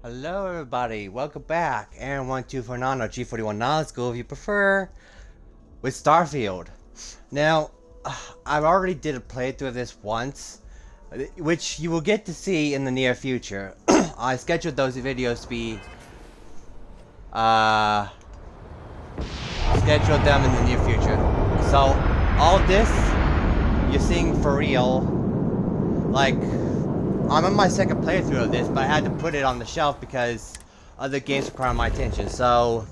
Hello everybody, welcome back. Aaron1249 or G41 Knowledge School if you prefer, with Starfield. Now, I already did a playthrough of this once, which you will get to see in the near future. I scheduled those videos to be, scheduled them in the near future. So, all this, you're seeing for real, like, I'm on my second playthrough of this, but I had to put it on the shelf because other games require my attention. So,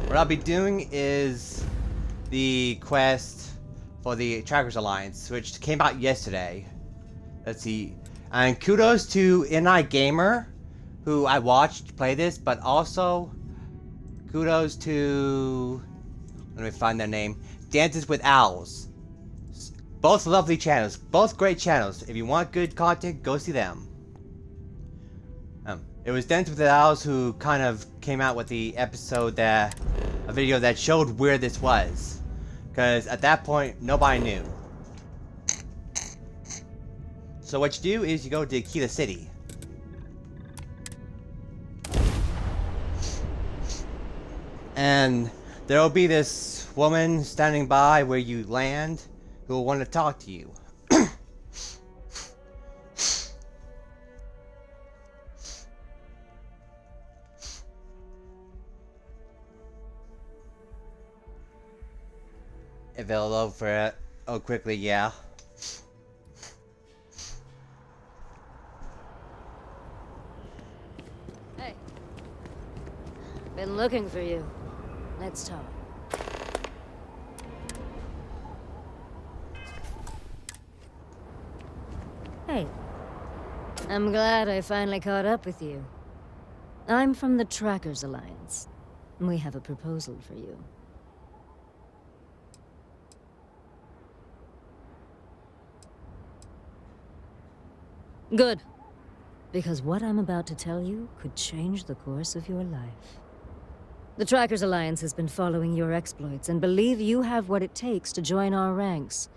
what I'll be doing is the quest for the Trackers Alliance, which came out yesterday. Let's see. And kudos to NI Gamer, who I watched play this, but also kudos to, let me find their name, Dances with Owls. Both lovely channels, both great channels. If you want good content, go see them. It was Dances with Owls who kind of came out with the episode a video that showed where this was. Because at that point, nobody knew. So what you do is you go to Aquila City. And there will be this woman standing by where you land who will want to talk to you. If it'll load for it. Oh, quickly, yeah. Hey. Been looking for you. Let's talk. Hey. I'm glad I finally caught up with you. I'm from the Trackers Alliance. We have a proposal for you. Good. Because what I'm about to tell you could change the course of your life. The Trackers Alliance has been following your exploits and believe you have what it takes to join our ranks.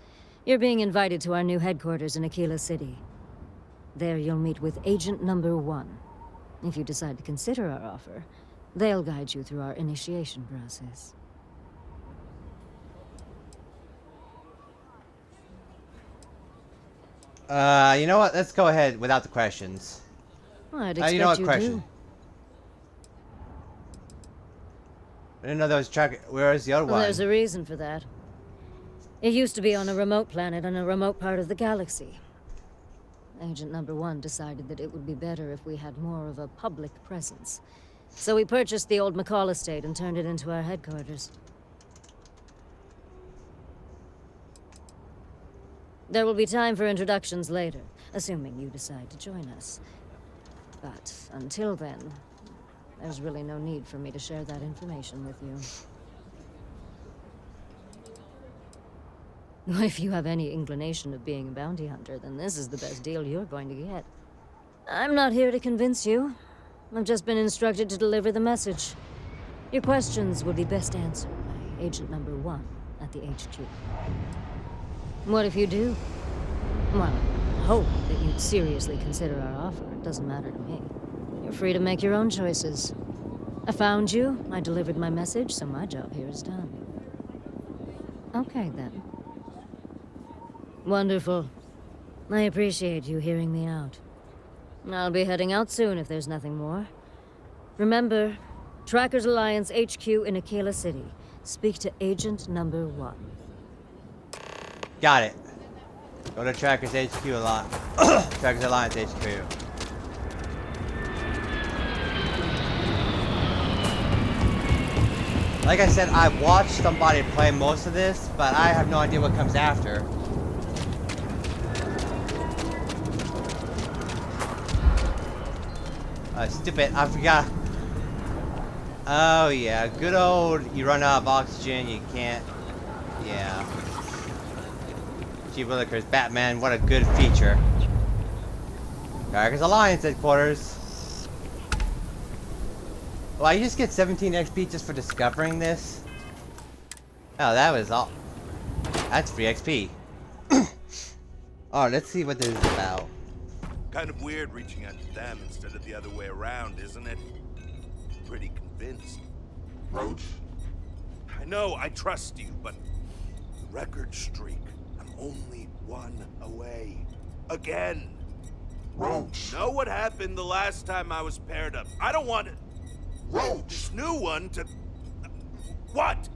You're being invited to our new headquarters in Aquila City. There you'll meet with Agent Number 1. If you decide to consider our offer, they'll guide you through our initiation process. You know what? Let's go ahead without the questions. Well, I'd expect you know what you question? do. I didn't know there was track. Where is the other Well, one? there's a reason for that. It used to be on a remote planet in a remote part of the galaxy. Agent Number 1 decided that it would be better if we had more of a public presence. So we purchased the old McCall estate and turned it into our headquarters. There will be time for introductions later, assuming you decide to join us. But until then, there's really no need for me to share that information with you. If you have any inclination of being a bounty hunter, then this is the best deal you're going to get. I'm not here to convince you. I've just been instructed to deliver the message. Your questions would be best answered by Agent Number 1 at the HQ. What if you do? Well, I hope that you'd seriously consider our offer. It doesn't matter to me. You're free to make your own choices. I found you, I delivered my message, so my job here is done. Okay, then. Wonderful. I appreciate you hearing me out. I'll be heading out soon if there's nothing more. Remember, Trackers Alliance HQ in Aquila City. Speak to Agent Number 1. Got it. Go to Trackers HQ a lot. Trackers Alliance HQ. Like I said, I watched somebody play most of this, but I have no idea what comes after. Stupid, I forgot. Oh yeah, good old, you run out of oxygen, you can't, yeah. Chief Willikers, Batman, what a good feature. Trackers Alliance headquarters. Well, you just get 17 XP just for discovering this? Oh, that was all. That's free XP. Oh, let's see what this is about. Kind of weird reaching out to them instead of the other way around, isn't it? Pretty convinced. Roach? I know, I trust you, but the record streak, I'm only one away. Again. Roach! Know what happened the last time I was paired up? I don't want it. Roach! This new one to... What?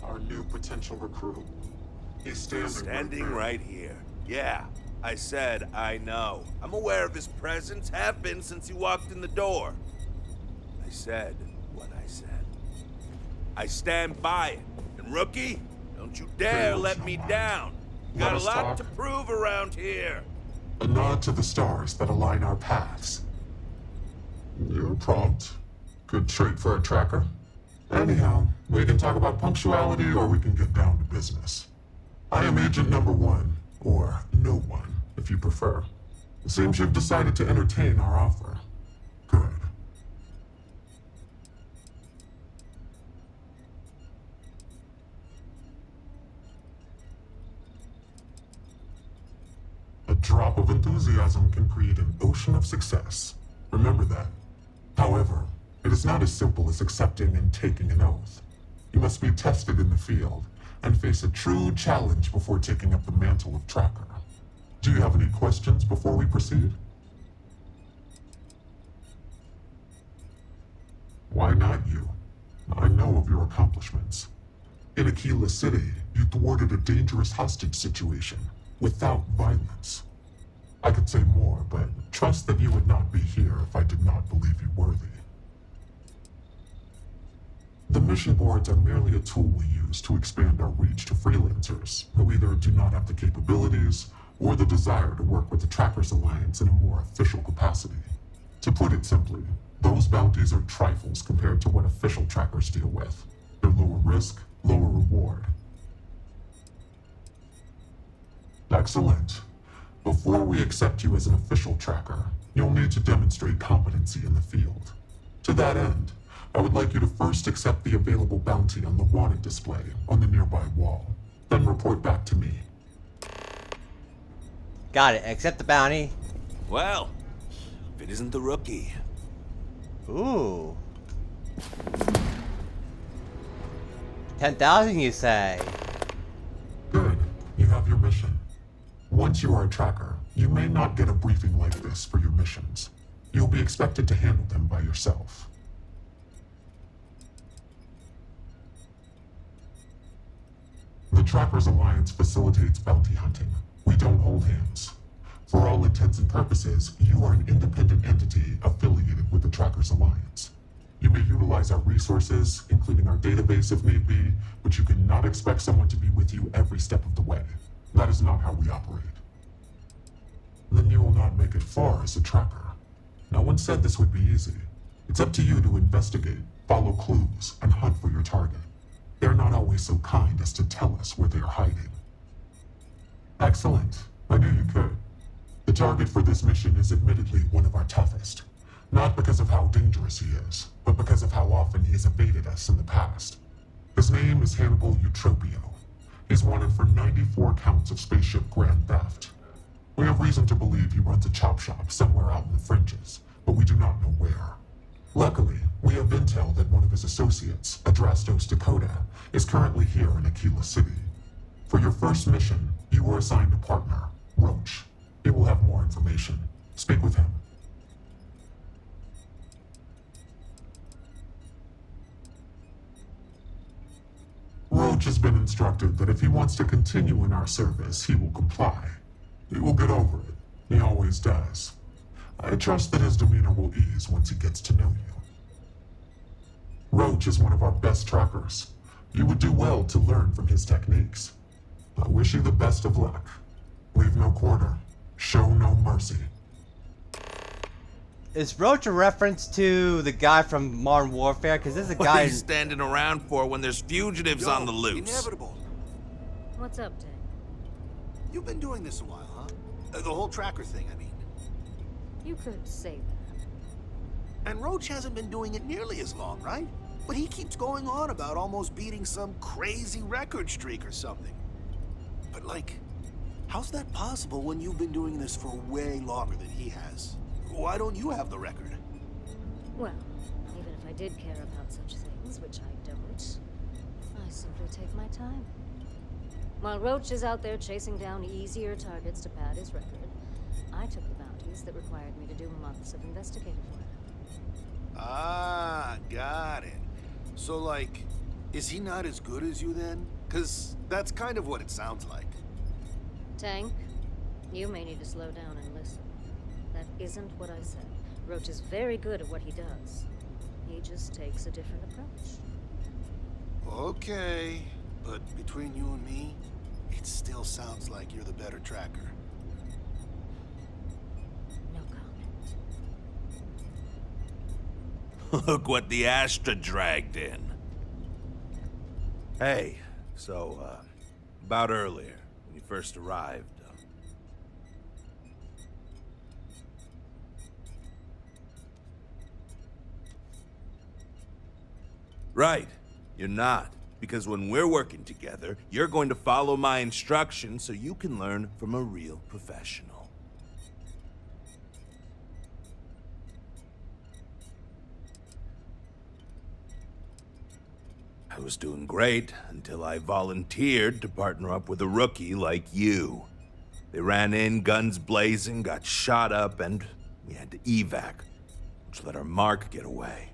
Our new potential recruit. He's Standing right here. Yeah, I said I know. I'm aware of his presence, have been since he walked in the door. I said what I said. I stand by it. And rookie, don't you dare let me down. Got a lot to prove around here. A nod to the stars that align our paths. You're prompt. Good trait for a tracker. Anyhow, we can talk about punctuality or we can get down to business. I am Agent Number 1, or No One, if you prefer. It seems you've decided to entertain our offer. Good. A drop of enthusiasm can create an ocean of success. Remember that. However, it is not as simple as accepting and taking an oath. You must be tested in the field and face a true challenge before taking up the mantle of tracker. Do you have any questions before we proceed? Why not you? I know of your accomplishments. In Aquila City, you thwarted a dangerous hostage situation without violence. I could say more, but trust that you would not be here if I did not believe you worthy. The mission boards are merely a tool we use to expand our reach to freelancers who either do not have the capabilities or the desire to work with the Trackers Alliance in a more official capacity. To put it simply, those bounties are trifles compared to what official trackers deal with. They're lower risk, lower reward. Excellent. Before we accept you as an official tracker, you'll need to demonstrate competency in the field. To that end, I would like you to first accept the available bounty on the wanted display on the nearby wall, then report back to me. Got it. Accept the bounty. Well, if it isn't the rookie. Ooh. 10,000, you say? Good. You have your mission. Once you are a tracker, you may not get a briefing like this for your missions. You'll be expected to handle them by yourself. The Trackers Alliance facilitates bounty hunting. We don't hold hands. For all intents and purposes, you are an independent entity affiliated with the Trackers Alliance. You may utilize our resources, including our database if need be, but you cannot expect someone to be with you every step of the way. That is not how we operate. Then you will not make it far as a tracker. No one said this would be easy. It's up to you to investigate, follow clues, and hunt for your target. They're not always so kind as to tell us where they are hiding. Excellent. I knew you could. The target for this mission is admittedly one of our toughest. Not because of how dangerous he is, but because of how often he has evaded us in the past. His name is Hannibal Eutropio. He's wanted for 94 counts of spaceship grand theft. We have reason to believe he runs a chop shop somewhere out in the fringes, but we do not know where. Luckily, we have intel that one of his associates, Adrastos Dakota, is currently here in Aquila City. For your first mission, you were assigned a partner, Roach. He will have more information. Speak with him. Roach has been instructed that if he wants to continue in our service, he will comply. He will get over it. He always does. I trust that his demeanor will ease once he gets to know you. Roach is one of our best trackers. You would do well to learn from his techniques. I wish you the best of luck. Leave no quarter. Show no mercy. Is Roach a reference to the guy from Modern Warfare? Because there's a What guy. are you standing around for when there's fugitives on the loose? Inevitable. What's up, Dave? You've been doing this a while, huh? The whole tracker thing, I mean. You could say that. And Roach hasn't been doing it nearly as long, right? But he keeps going on about almost beating some crazy record streak or something. But like, How's that possible when you've been doing this for way longer than he has? Why don't you have the record? Well, even if I did care about such things, which I don't, I simply take my time. While Roach is out there chasing down easier targets to pad his record, I took the bounties that required me to do months of investigative work. Ah, got it. So, like, is he not as good as you then? 'Cause that's kind of what it sounds like. Tank, you may need to slow down and listen. That isn't what I said. Roach is very good at what he does. He just takes a different approach. Okay, but between you and me, it still sounds like you're the better tracker. No comment. Look what the Astra dragged in. Hey, so, about earlier, when you first arrived, Right, you're not. Because when we're working together, you're going to follow my instructions so you can learn from a real professional. I was doing great until I volunteered to partner up with a rookie like you. They ran in, guns blazing, got shot up, and we had to evac, which let our mark get away.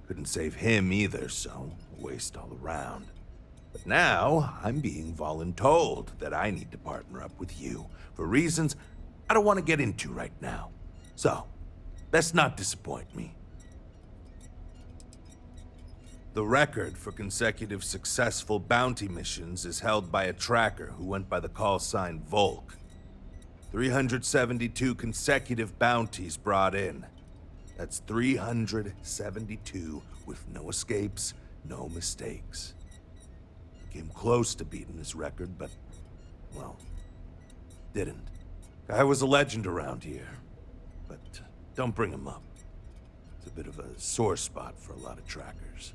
Couldn't save him either, so a waste all around. But now, I'm being voluntold that I need to partner up with you for reasons I don't want to get into right now. So, let's not disappoint me. The record for consecutive successful bounty missions is held by a tracker who went by the call sign Volk. 372 consecutive bounties brought in. That's 372 with no escapes, no mistakes. Came close to beating his record, but, well, didn't. Guy was a legend around here, but don't bring him up. It's a bit of a sore spot for a lot of trackers.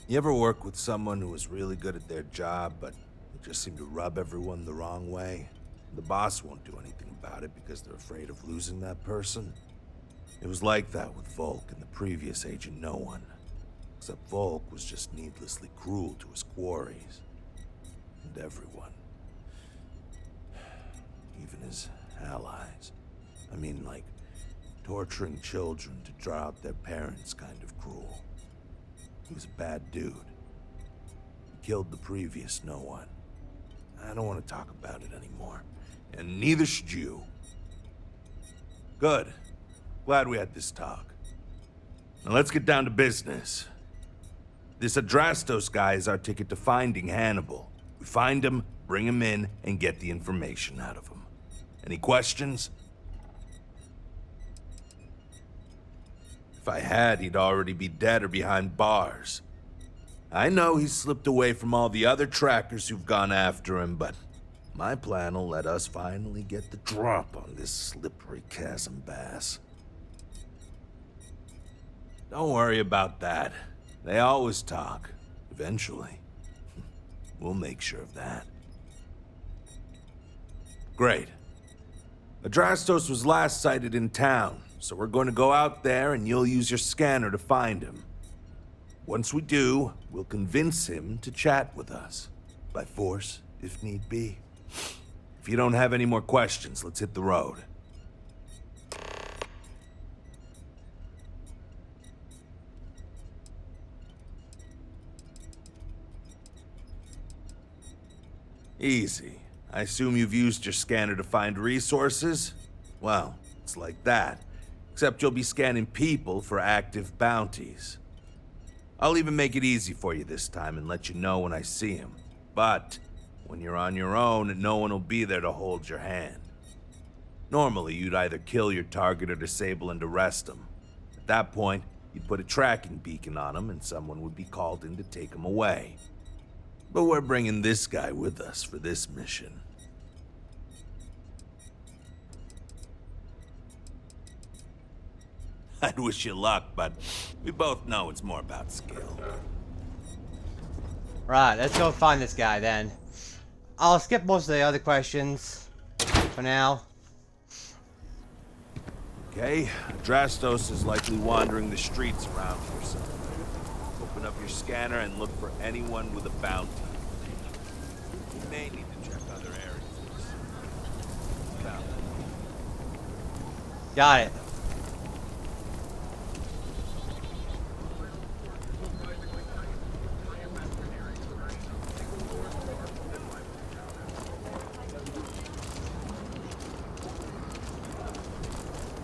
You ever work with someone who was really good at their job, but they just seemed to rub everyone the wrong way? The boss won't do anything about it because they're afraid of losing that person. It was like that with Volk and the previous Agent No One. Except Volk was just needlessly cruel to his quarries. And everyone. Even his allies. I mean, like, torturing children to draw out their parents kind of cruel. He was a bad dude. He killed the previous No One. I don't want to talk about it anymore. And neither should you. Good. Glad we had this talk. Now let's get down to business. This Adrastos guy is our ticket to finding Hannibal. We find him, bring him in, and get the information out of him. Any questions? If I had, he'd already be dead or behind bars. I know he's slipped away from all the other trackers who've gone after him, but my plan will let us finally get the drop on this slippery chasm bass. Don't worry about that. They always talk. Eventually. We'll make sure of that. Great. Adrastos was last sighted in town, so we're going to go out there and you'll use your scanner to find him. Once we do, we'll convince him to chat with us. By force, if need be. If you don't have any more questions, let's hit the road. Easy. I assume you've used your scanner to find resources? Well, it's like that. Except you'll be scanning people for active bounties. I'll even make it easy for you this time and let you know when I see him. But when you're on your own, no one will be there to hold your hand. Normally, you'd either kill your target or disable and arrest him. At that point, you'd put a tracking beacon on him and someone would be called in to take him away. But we're bringing this guy with us for this mission. I'd wish you luck, but we both know it's more about skill. Right, let's go find this guy then. I'll skip most of the other questions for now. Okay, Drastos is likely wandering the streets around here somewhere. Open up your scanner and look for anyone with a bounty. You may need to check other areas. Now, Got it.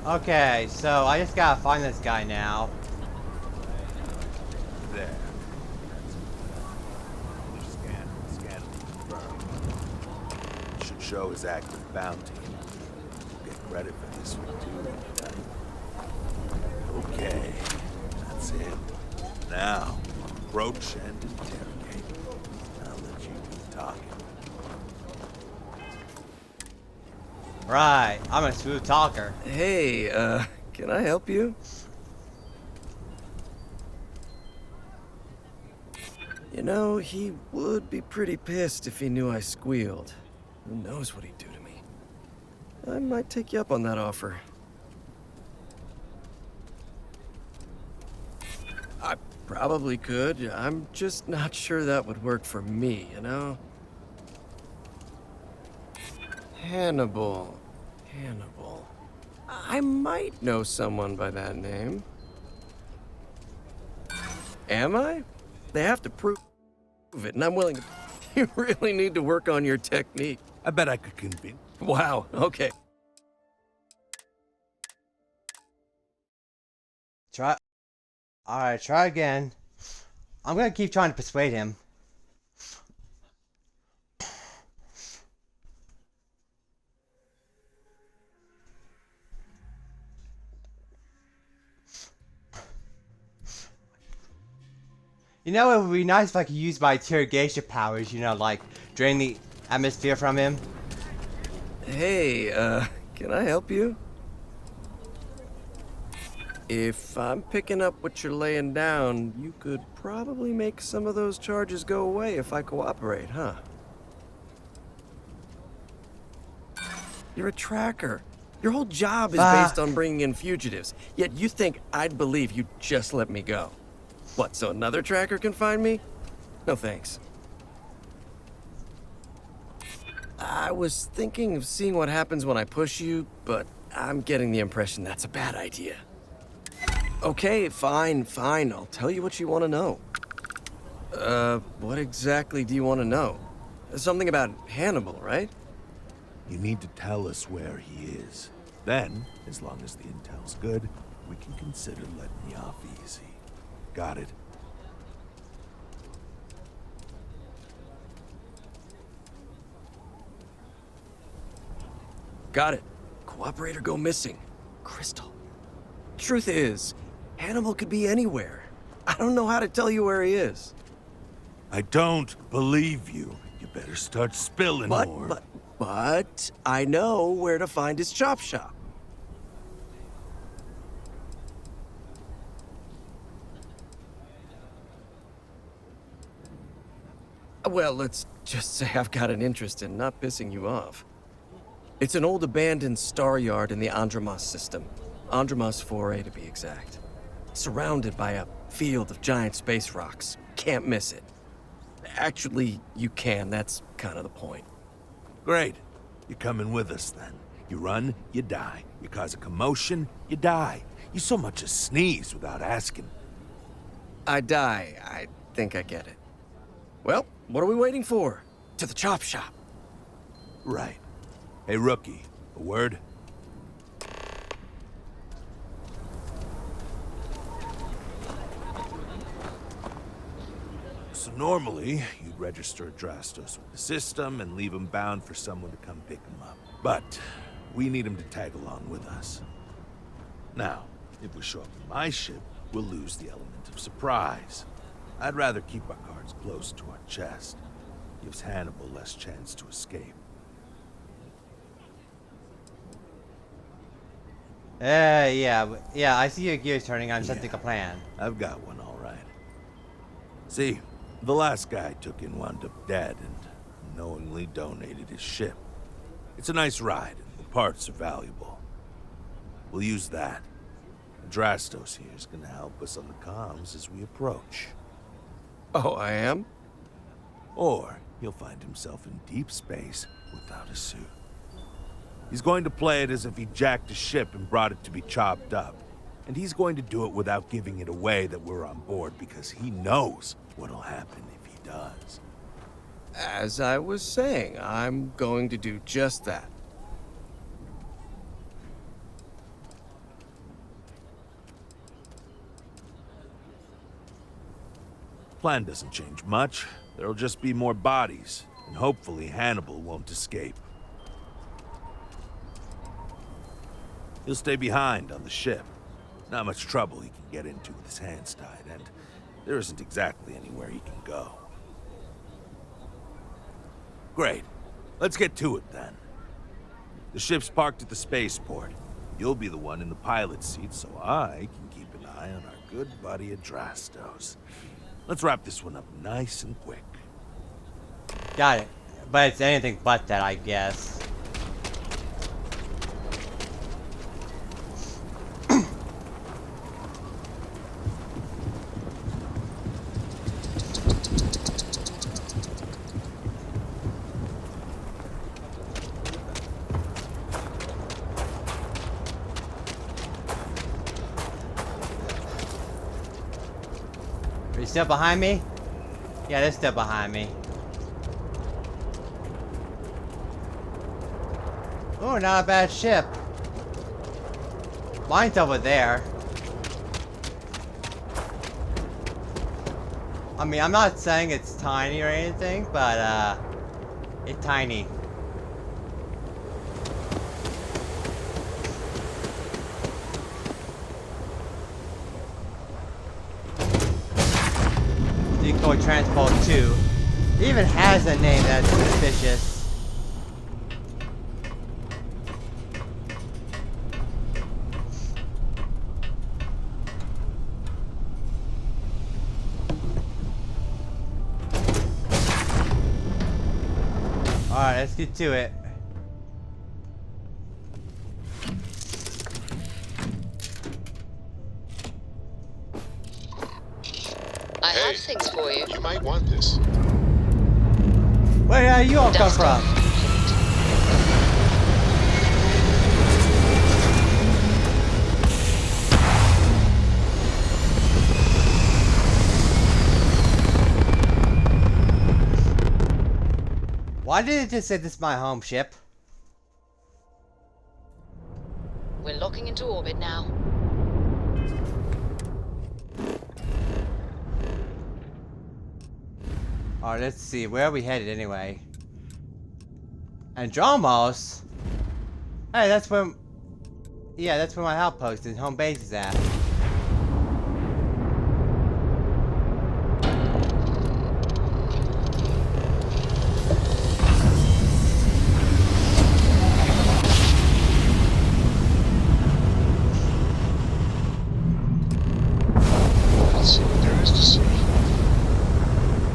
Okay, so I just gotta find this guy now. there. Scan to confirm. Should show his active bounty. Get credit for this one too. Okay, that's him. Now, approach and interrogate. I'll let you do the talking. Right, I'm a smooth talker. Hey, can I help you? You know, he would be pretty pissed if he knew I squealed. Who knows what he'd do to me? I might take you up on that offer. I probably could. I'm just not sure that would work for me, you know? Hannibal. I might know someone by that name. Am I? They have to prove it, and I'm willing to... You really need to work on your technique. I bet I could convince. Wow, okay. Try. Alright, try again. I'm gonna keep trying to persuade him. You know, it would be nice if I could use my interrogation powers, you know, like drain the atmosphere from him. Hey, can I help you? If I'm picking up what you're laying down, you could probably make some of those charges go away if I cooperate, huh? You're a tracker. Your whole job is based on bringing in fugitives, yet you think I'd believe you'd just let me go. What, so another tracker can find me? No thanks. I was thinking of seeing what happens when I push you, but I'm getting the impression that's a bad idea. Okay, fine. I'll tell you what you want to know. What exactly do you want to know? Something about Hannibal, right? You need to tell us where he is. Then, as long as the intel's good, we can consider letting you off easy. Got it? Got it. Cooperate or go missing. Crystal. Truth is, Hannibal could be anywhere. I don't know how to tell you where he is. I don't believe you. You better start spilling more. But I know where to find his chop shop. Well, let's just say I've got an interest in not pissing you off. It's an old abandoned star yard in the Andromos system. Andromos 4A to be exact. Surrounded by a field of giant space rocks. Can't miss it. Actually, you can. That's kind of the point. Great. You're coming with us then. You run, you die. You cause a commotion, you die. You so much as sneeze without asking. I die. I think I get it. Well, what are we waiting for? To the chop shop. Right. Hey, rookie, a word? So normally, you'd register Drastos with the system and leave him bound for someone to come pick him up. But we need him to tag along with us. Now, if we show up in my ship, we'll lose the element of surprise. I'd rather keep our cards close to our chest. Gives Hannibal less chance to escape. Yeah, I see your gears turning. I'm setting a plan. I've got one, all right. See, The last guy I took in wound up dead and knowingly donated his ship. It's a nice ride, and the parts are valuable. We'll use that. Drastos here is gonna help us on the comms as we approach. Oh, I am? Or he'll find himself in deep space without a suit. He's going to play it as if he jacked a ship and brought it to be chopped up. And he's going to do it without giving it away that we're on board because he knows what'll happen if he does. As I was saying, I'm going to do just that. Plan doesn't change much. There'll just be more bodies, and hopefully Hannibal won't escape. He'll stay behind on the ship. Not much trouble he can get into with his hands tied, and there isn't exactly anywhere he can go. Great. Let's get to it then. The ship's parked at the spaceport. You'll be the one in the pilot's seat, so I can keep an eye on our good buddy Adrastos. Let's wrap this one up nice and quick. Got it. But it's anything but that, I guess. Are you still behind me? Yeah, they're still behind me. Oh, not a bad ship. Mine's over there. I mean, I'm not saying it's tiny or anything, but, it's tiny. Decoy Transport 2. It even has a name that's suspicious. Alright, let's get to it. I have things for you. You might want this. Where you all come Dust from? off. Why did it just say this is my home ship? We're locking into orbit now. Alright, let's see. Where are we headed anyway? Andromos? Hey, that's where... Yeah, that's where my outpost and home base is at. Let's see what there is to see.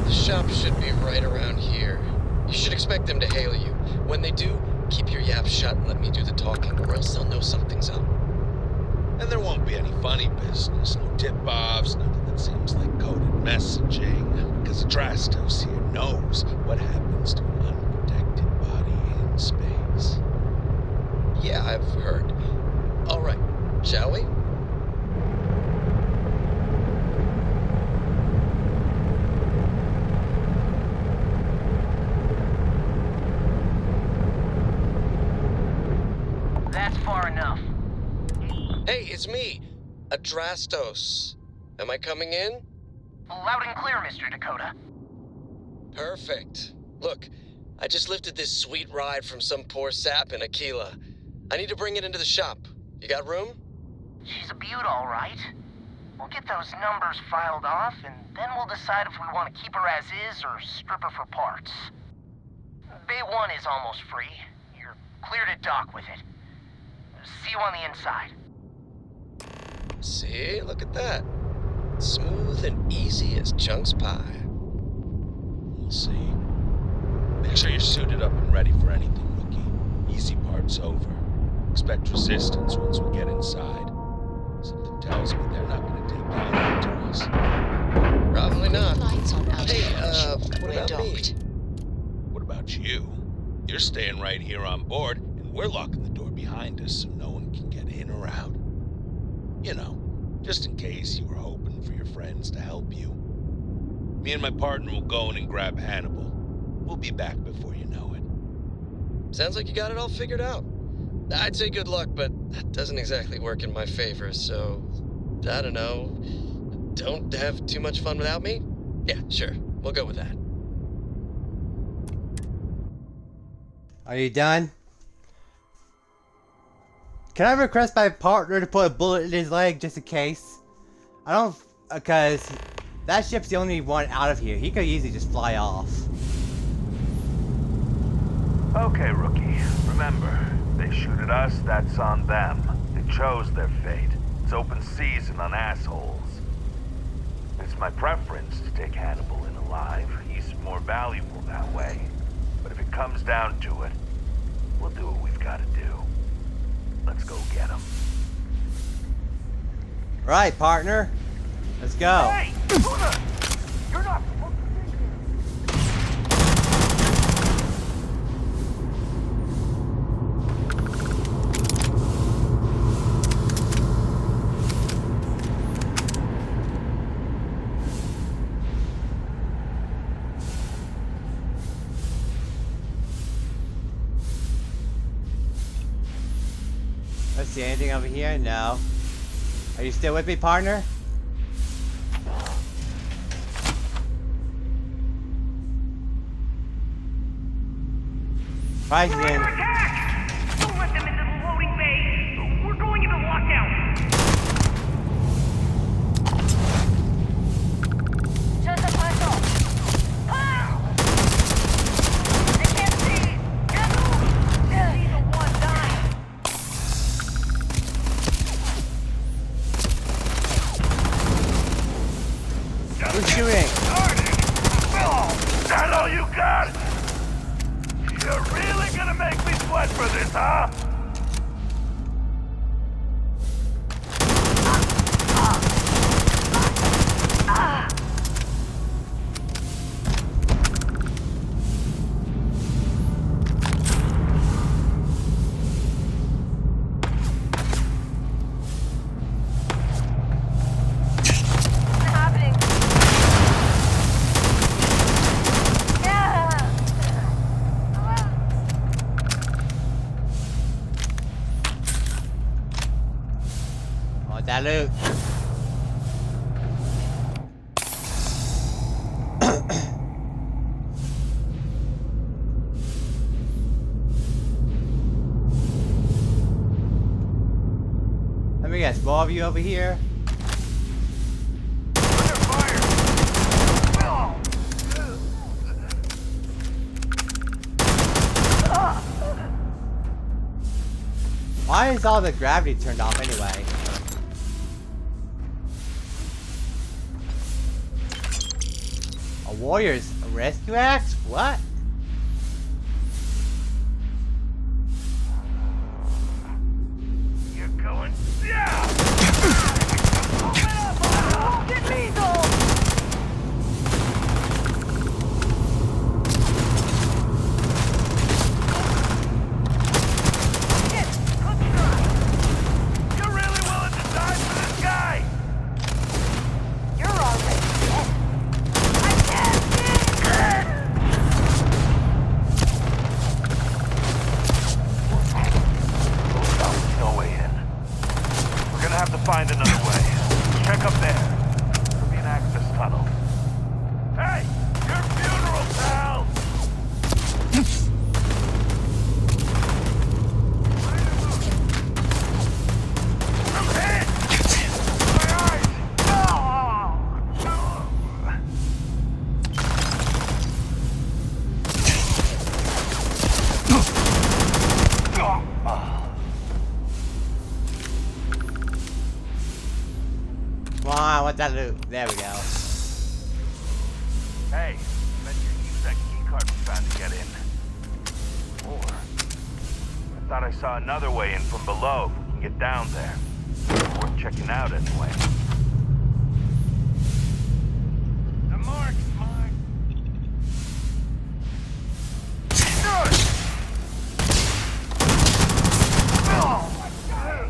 The shop should be right around here. You should expect them to hail you. When they do, keep your yap shut and let me do the talking, or else they'll know something's up. And there won't be any funny business, no tip-offs, nothing that seems like coded messaging, because Adrastos here knows what happens to an unprotected body in space. Yeah, I've heard. All right, shall we? That's far enough. Hey, it's me, Adrastos. Am I coming in? Loud and clear, Mr. Dakota. Perfect. Look, I just lifted this sweet ride from some poor sap in Aquila. I need to bring it into the shop. You got room? She's a beaut, all right. We'll get those numbers filed off, and then we'll decide if we want to keep her as is or strip her for parts. Bay 1 is almost free. You're clear to dock with it. See you on the inside. See, look at that. Smooth and easy as chunks pie. See? Make sure you're suited up and ready for anything, Rookie. Easy part's over. Expect resistance once we get inside. Something tells me they're not gonna take kindly to us. Probably not. Lights on out Hey, here. what We're about me? docked. What about you? You're staying right here on board, and we're locking the door behind us so no one can get in or out. You know, just in case you were hoping for your friends to help you. Me and my partner will go in and grab Hannibal. We'll be back before you know it. Sounds like you got it all figured out. I'd say good luck, but that doesn't exactly work in my favor, so... I don't know. Don't have too much fun without me? Yeah, sure. We'll go with that. Are you done? Can I request my partner to put a bullet in his leg just in case? I don't... Because that ship's the only one out of here. He could easily just fly off. Okay, Rookie. Remember, they shoot at us, that's on them. They chose their fate. It's open season on assholes. It's my preference to take Hannibal in alive. He's more valuable that way. But if it comes down to it, we'll do what we've got to do. Let's go get him. Right, partner. Let's go. Hey! You're not... Let's see, anything over here? No. Are you still with me, partner? Price We're in. under attack! Don't let them into the loading bay! We're going into lockout! Just a puzzle! Ah! They can't see! He's the one dying! Who's shooting? Is that all you got? You're really gonna make me sweat for this, huh? Want that loot? Let me guess, more of you over here? Under fire! Why is all the gravity turned off anyway? A warrior's rescue axe? What? You're going down! Get lethal! You're really willing to die for this guy? You're already dead. I can't see! No way in. We're gonna have to find another way. Check up there. Could be an access tunnel. Hey! Your funeral, pal! I'm hit! My eyes! Come on, I want that loot. There we go. Hey, bet you use I saw another way in from below if we can get down there. Worth checking out anyway. The mark's mine. Oh my God!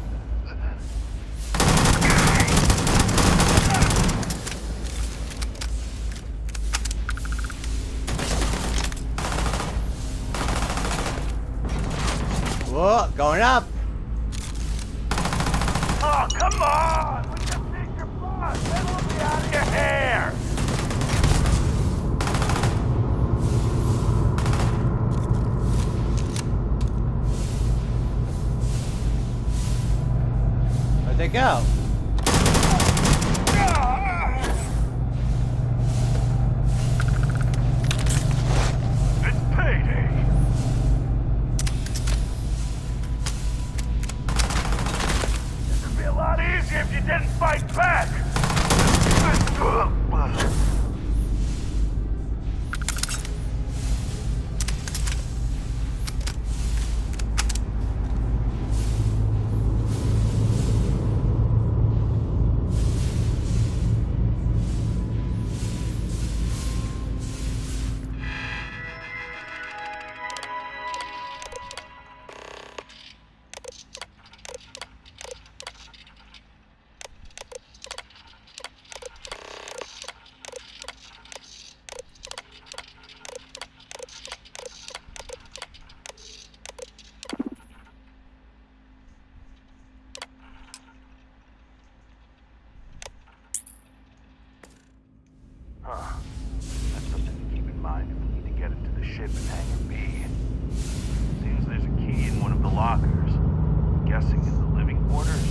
Whoa, going up. Oh, come on! We just need your blood, then we'll be out of your hair! Where'd they go? It's payday! This would be a lot easier if you didn't fight back! Huh. That's something to keep in mind if we need to get into the ship in Hangar B. Seems there's a key in one of the lockers. Guessing in the living quarters?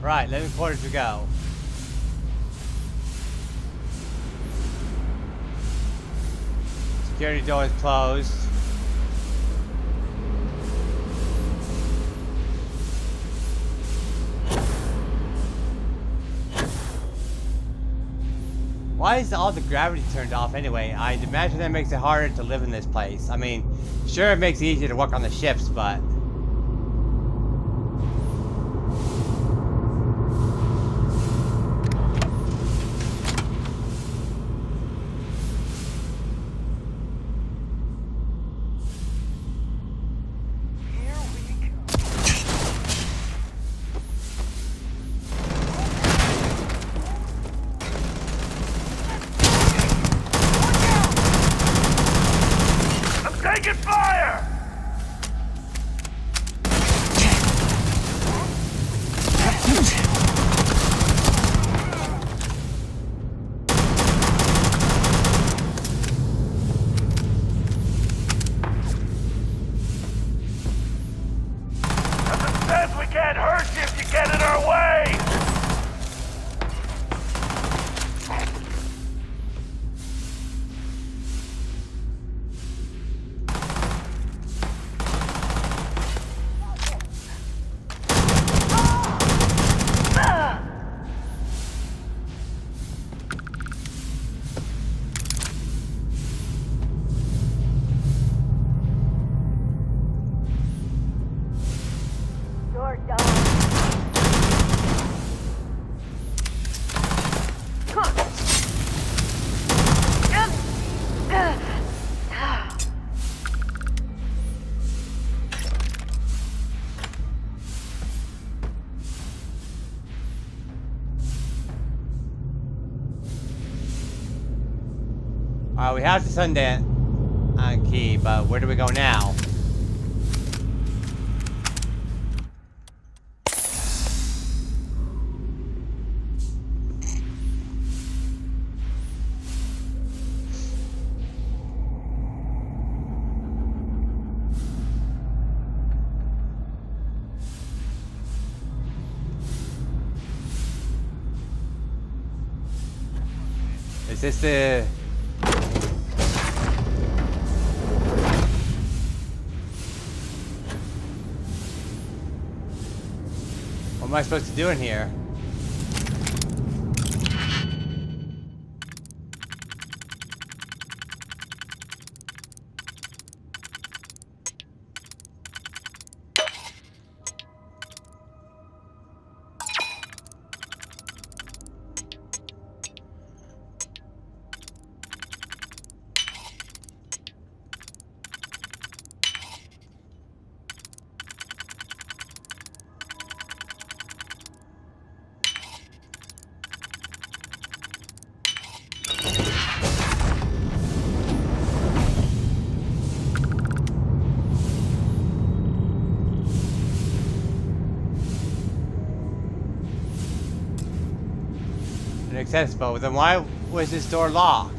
Right, living quarters we go. Security door is closed. Why is all the gravity turned off anyway? I'd imagine that makes it harder to live in this place. I mean, sure it makes it easier to work on the ships, but... Taking fire! Nothing says we can't hurt you if you get in our way! Alright, we have the Sundance key, but where do we go now? Is this the... What am I supposed to do in here? successful. Then why was this door locked?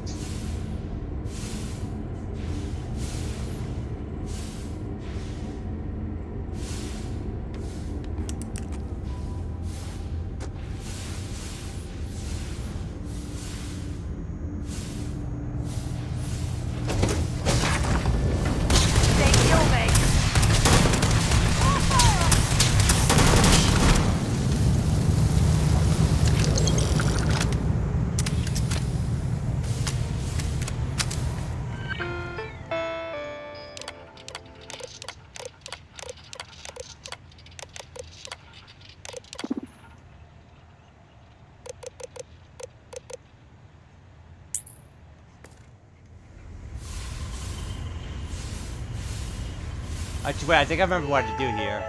Actually, wait, I think I remember what to do here.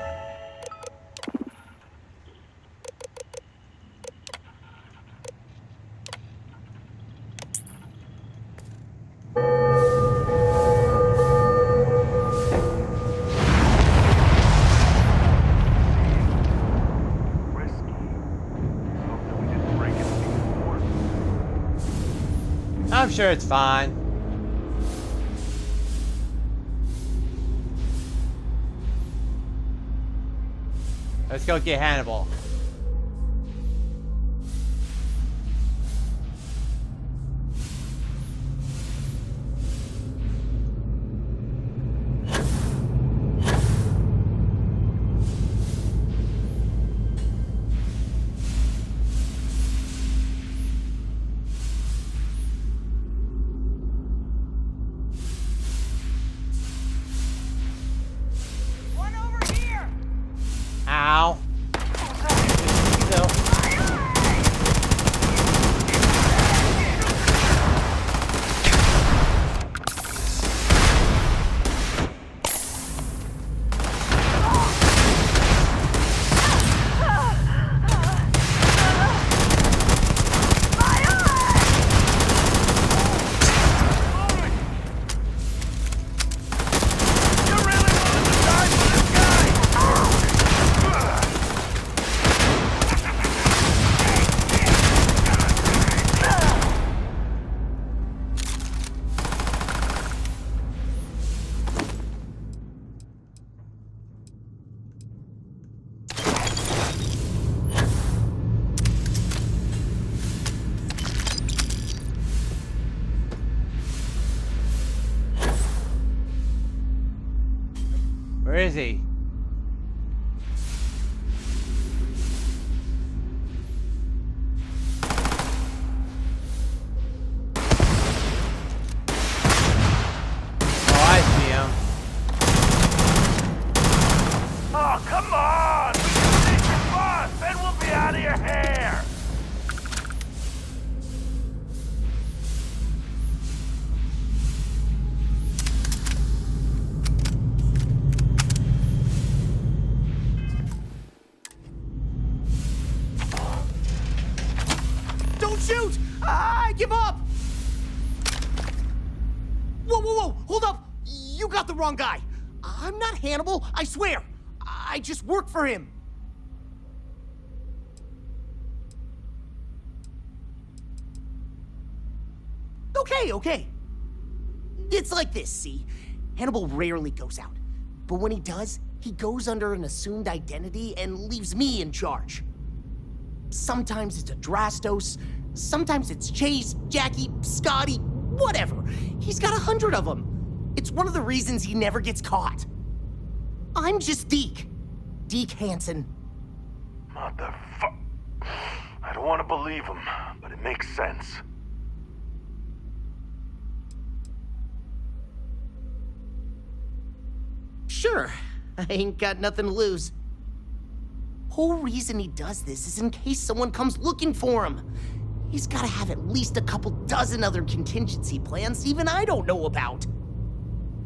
Risky. Hope that we didn't break anything important. I'm sure it's fine. Let's go get Hannibal. One over here! Ow. Still. Where is he? Oh, I see him. Oh, come on! We can take your boss, then we'll be out of your hair! Don't shoot! I give up! Whoa, whoa, whoa! Hold up! You got the wrong guy. I'm not Hannibal, I swear. I just work for him. Okay. It's like this, see? Hannibal rarely goes out. But when he does, he goes under an assumed identity and leaves me in charge. Sometimes it's a Drastos, sometimes it's Chase, Jackie, Scotty, whatever. He's got 100 of them. It's one of the reasons he never gets caught. I'm just Deke. Deke Hansen. Motherfuck. I don't want to believe him, but it makes sense. Sure, I ain't got nothing to lose. Whole reason he does this is in case someone comes looking for him. He's gotta have at least a couple dozen other contingency plans even I don't know about.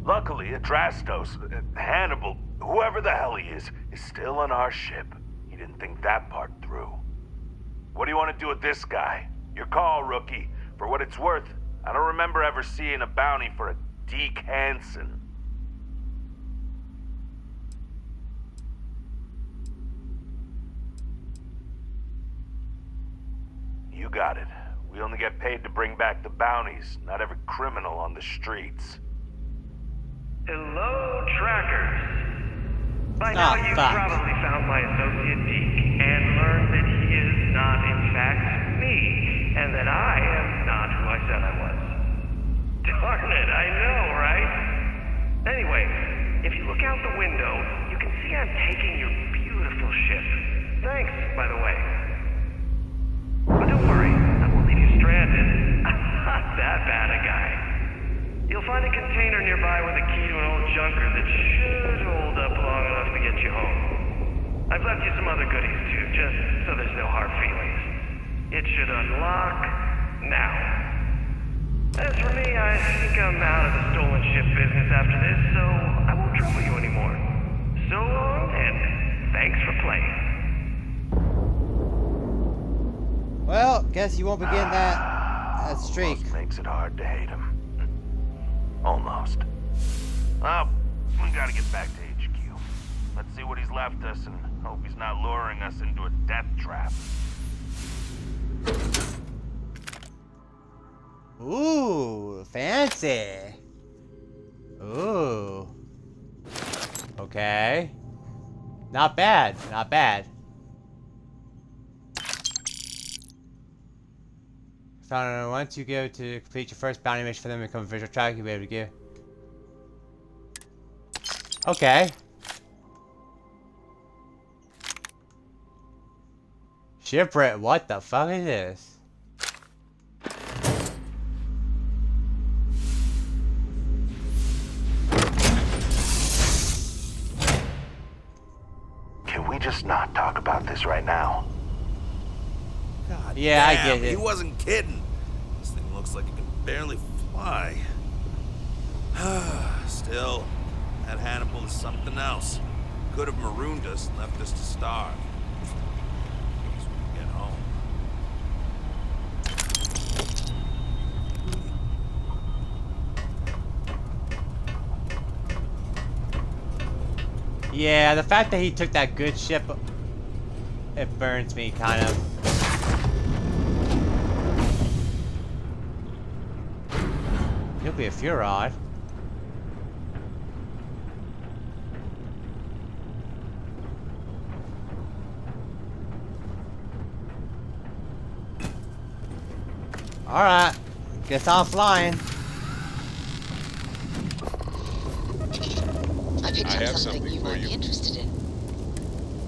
Luckily, Adrastos, Hannibal, whoever the hell he is still on our ship. He didn't think that part through. What do you want to do with this guy? Your call, rookie. For what it's worth, I don't remember ever seeing a bounty for a Deke Hansen. You got it. We only get paid to bring back the bounties, not every criminal on the streets. Hello, trackers. By Ah, now you've fuck. probably found my associate Deke and learned that he is not in fact me, and that I am not who I said I was. Darn it, I know, right? Anyway, if you look out the window, you can see I'm taking your beautiful ship. Thanks, by the way. But don't worry, I won't leave you stranded. I'm not that bad a guy. You'll find a container nearby with a key to an old junker that should hold up long enough to get you home. I've left you some other goodies too, just so there's no hard feelings. It should unlock now. As for me, I think I'm out of the stolen ship business after this, so I won't trouble you anymore. So long, and thanks for playing. Well, guess you won't begin that streak. Almost makes it hard to hate him. Almost. Well, we gotta get back to HQ. Let's see what he's left us and hope he's not luring us into a death trap. Ooh, fancy. Ooh. Okay. Not bad, not bad. Found once you go to complete your first bounty mission for them and become a visual track, you'll be able to go. Okay. Shipwreck, what the fuck is this? Can we just not talk about this right now? God Yeah, damn, I get it. He wasn't kidding. This thing looks like it can barely fly. Still, that Hannibal is something else. Could have marooned us and left us to starve. Guess we can get home. Yeah, the fact that he took that good ship, it burns me, kind of. Nuclear fuel rod. Alright, guess I'm flying. I picked I up have something something you for might you. be interested in.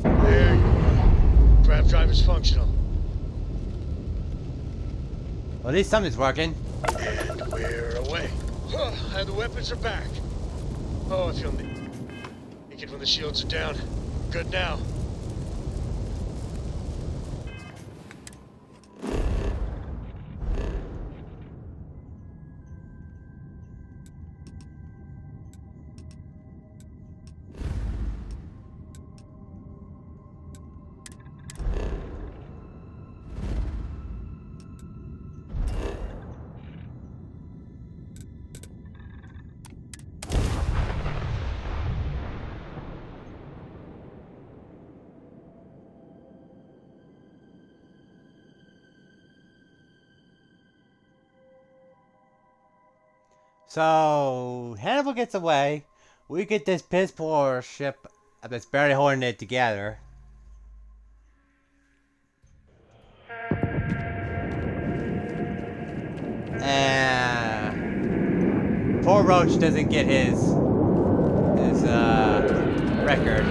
There you are. Grab driver's functional. Well, at least something's working. And we're away. And the weapons are back. Oh, I feel naked when the shields are down. Good now. So, Hannibal gets away. We get this piss poor ship that's barely holding it together. And poor Roach doesn't get his record.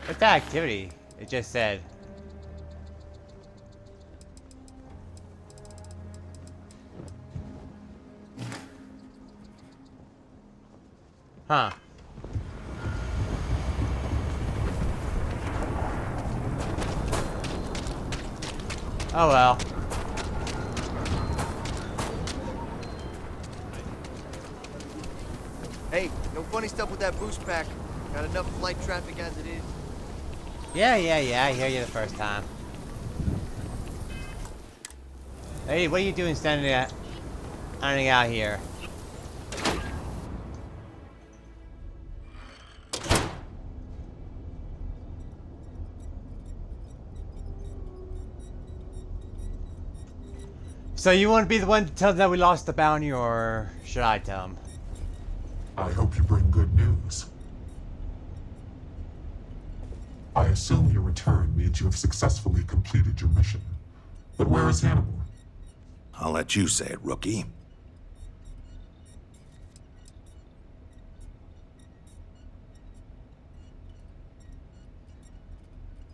What's that activity? It just said. Huh. Oh well. Hey, no funny stuff with that boost pack. Got enough flight traffic as it is. Yeah, I hear you the first time. Hey, what are you doing standing at? Anything out here? So you want to be the one to tell them that we lost the bounty, or should I tell them? I hope you bring good news. I assume your return means you have successfully completed your mission. But where is Hannibal? I'll let you say it, rookie.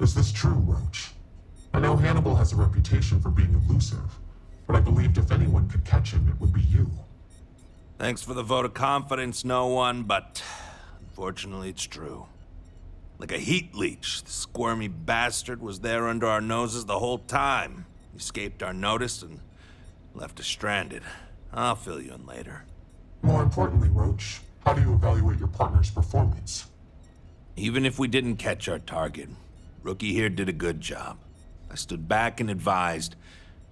Is this true, Roach? I know Hannibal has a reputation for being elusive, but I believed if anyone could catch him, it would be you. Thanks for the vote of confidence, no one, but unfortunately it's true. Like a heat leech, the squirmy bastard was there under our noses the whole time. He escaped our notice and left us stranded. I'll fill you in later. More importantly, Roach, how do you evaluate your partner's performance? Even if we didn't catch our target, Rookie here did a good job. I stood back and advised.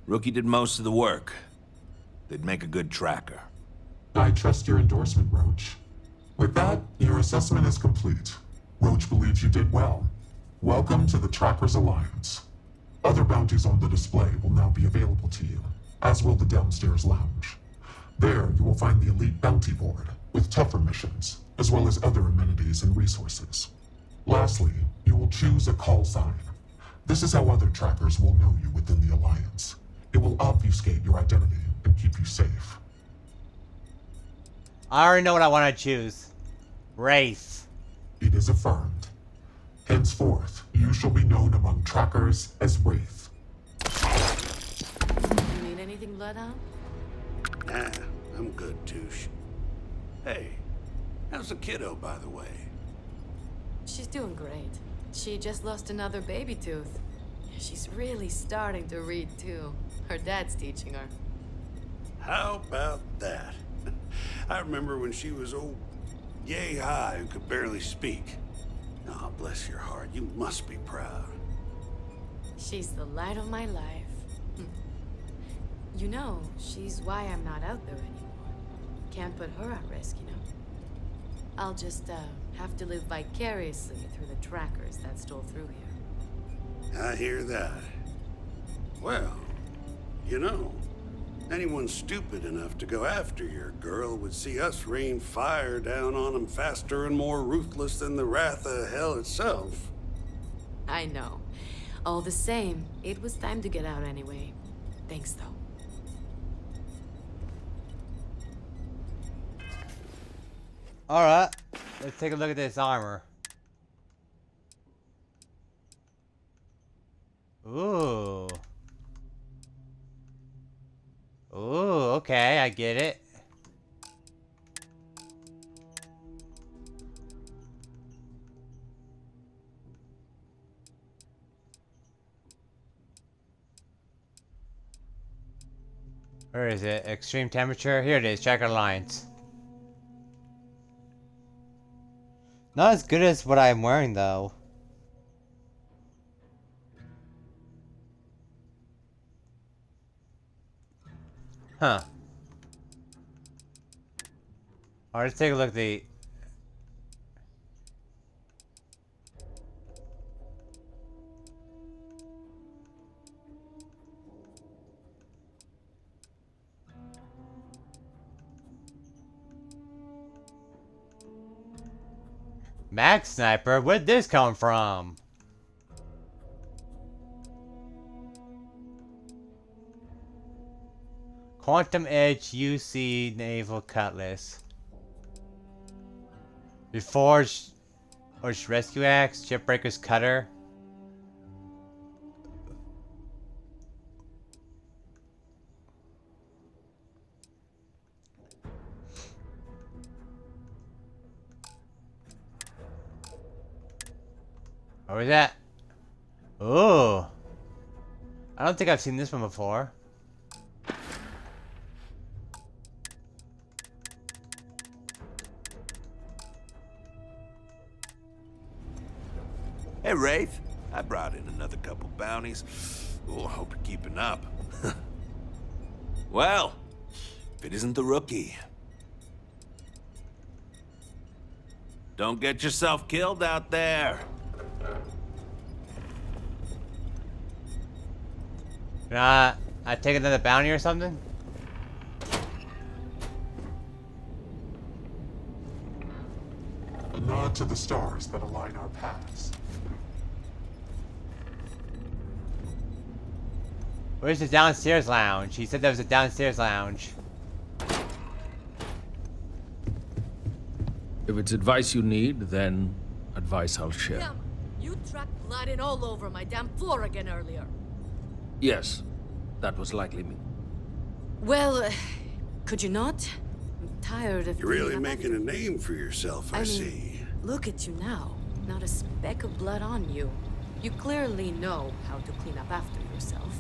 Rookie did most of the work. They'd make a good tracker. I trust your endorsement, Roach. With that, your assessment is complete. Roach believes you did well. Welcome to the Trackers Alliance. Other bounties on the display will now be available to you, as will the downstairs lounge. There, you will find the Elite Bounty Board, with tougher missions, as well as other amenities and resources. Lastly, you will choose a call sign. This is how other trackers will know you within the Alliance. It will obfuscate your identity and keep you safe. I already know what I want to choose. Wraith. It is affirmed. Henceforth, you shall be known among trackers as Wraith. You need anything, Bloodhound? Nah, I'm good, Touche. Hey, how's the kiddo, by the way? She's doing great. She just lost another baby tooth. She's really starting to read, too. Her dad's teaching her. How about that? I remember when she was yay high and could barely speak. Oh, bless your heart. You must be proud. She's the light of my life. You know, she's why I'm not out there anymore. Can't put her at risk, you know. I'll just, have to live vicariously through the trackers that stole through here. I hear that. Well, you know, anyone stupid enough to go after your girl would see us rain fire down on them faster and more ruthless than the wrath of hell itself. I know. All the same, it was time to get out anyway. Thanks, though. Alright, let's take a look at this armor. Ooh. Ooh, okay, I get it. Where is it? Extreme temperature? Here it is, Tracker Alliance. Not as good as what I'm wearing, though. Huh. Alright, let's take a look at the... Mag Sniper? Where'd this come from? Quantum Edge UC Naval Cutlass. Reforged or Rescue Axe, Shipbreaker's Cutter. What was that? Oh, I don't think I've seen this one before. Hey, Wraith. I brought in another couple bounties. Oh, I hope you're keeping up. Well, If it isn't the rookie. Don't get yourself killed out there. I take another bounty or something? A nod to the stars that align our paths. Where's the downstairs lounge? He said there was a downstairs lounge. If it's advice you need, then advice I'll share. Damn, you tracked blood in all over my damn floor again earlier. Yes, that was likely me. Well, could you not? I'm tired of You're really cleaning up making a name for yourself, I see. Look at you now. Not a speck of blood on you. You clearly know how to clean up after yourself.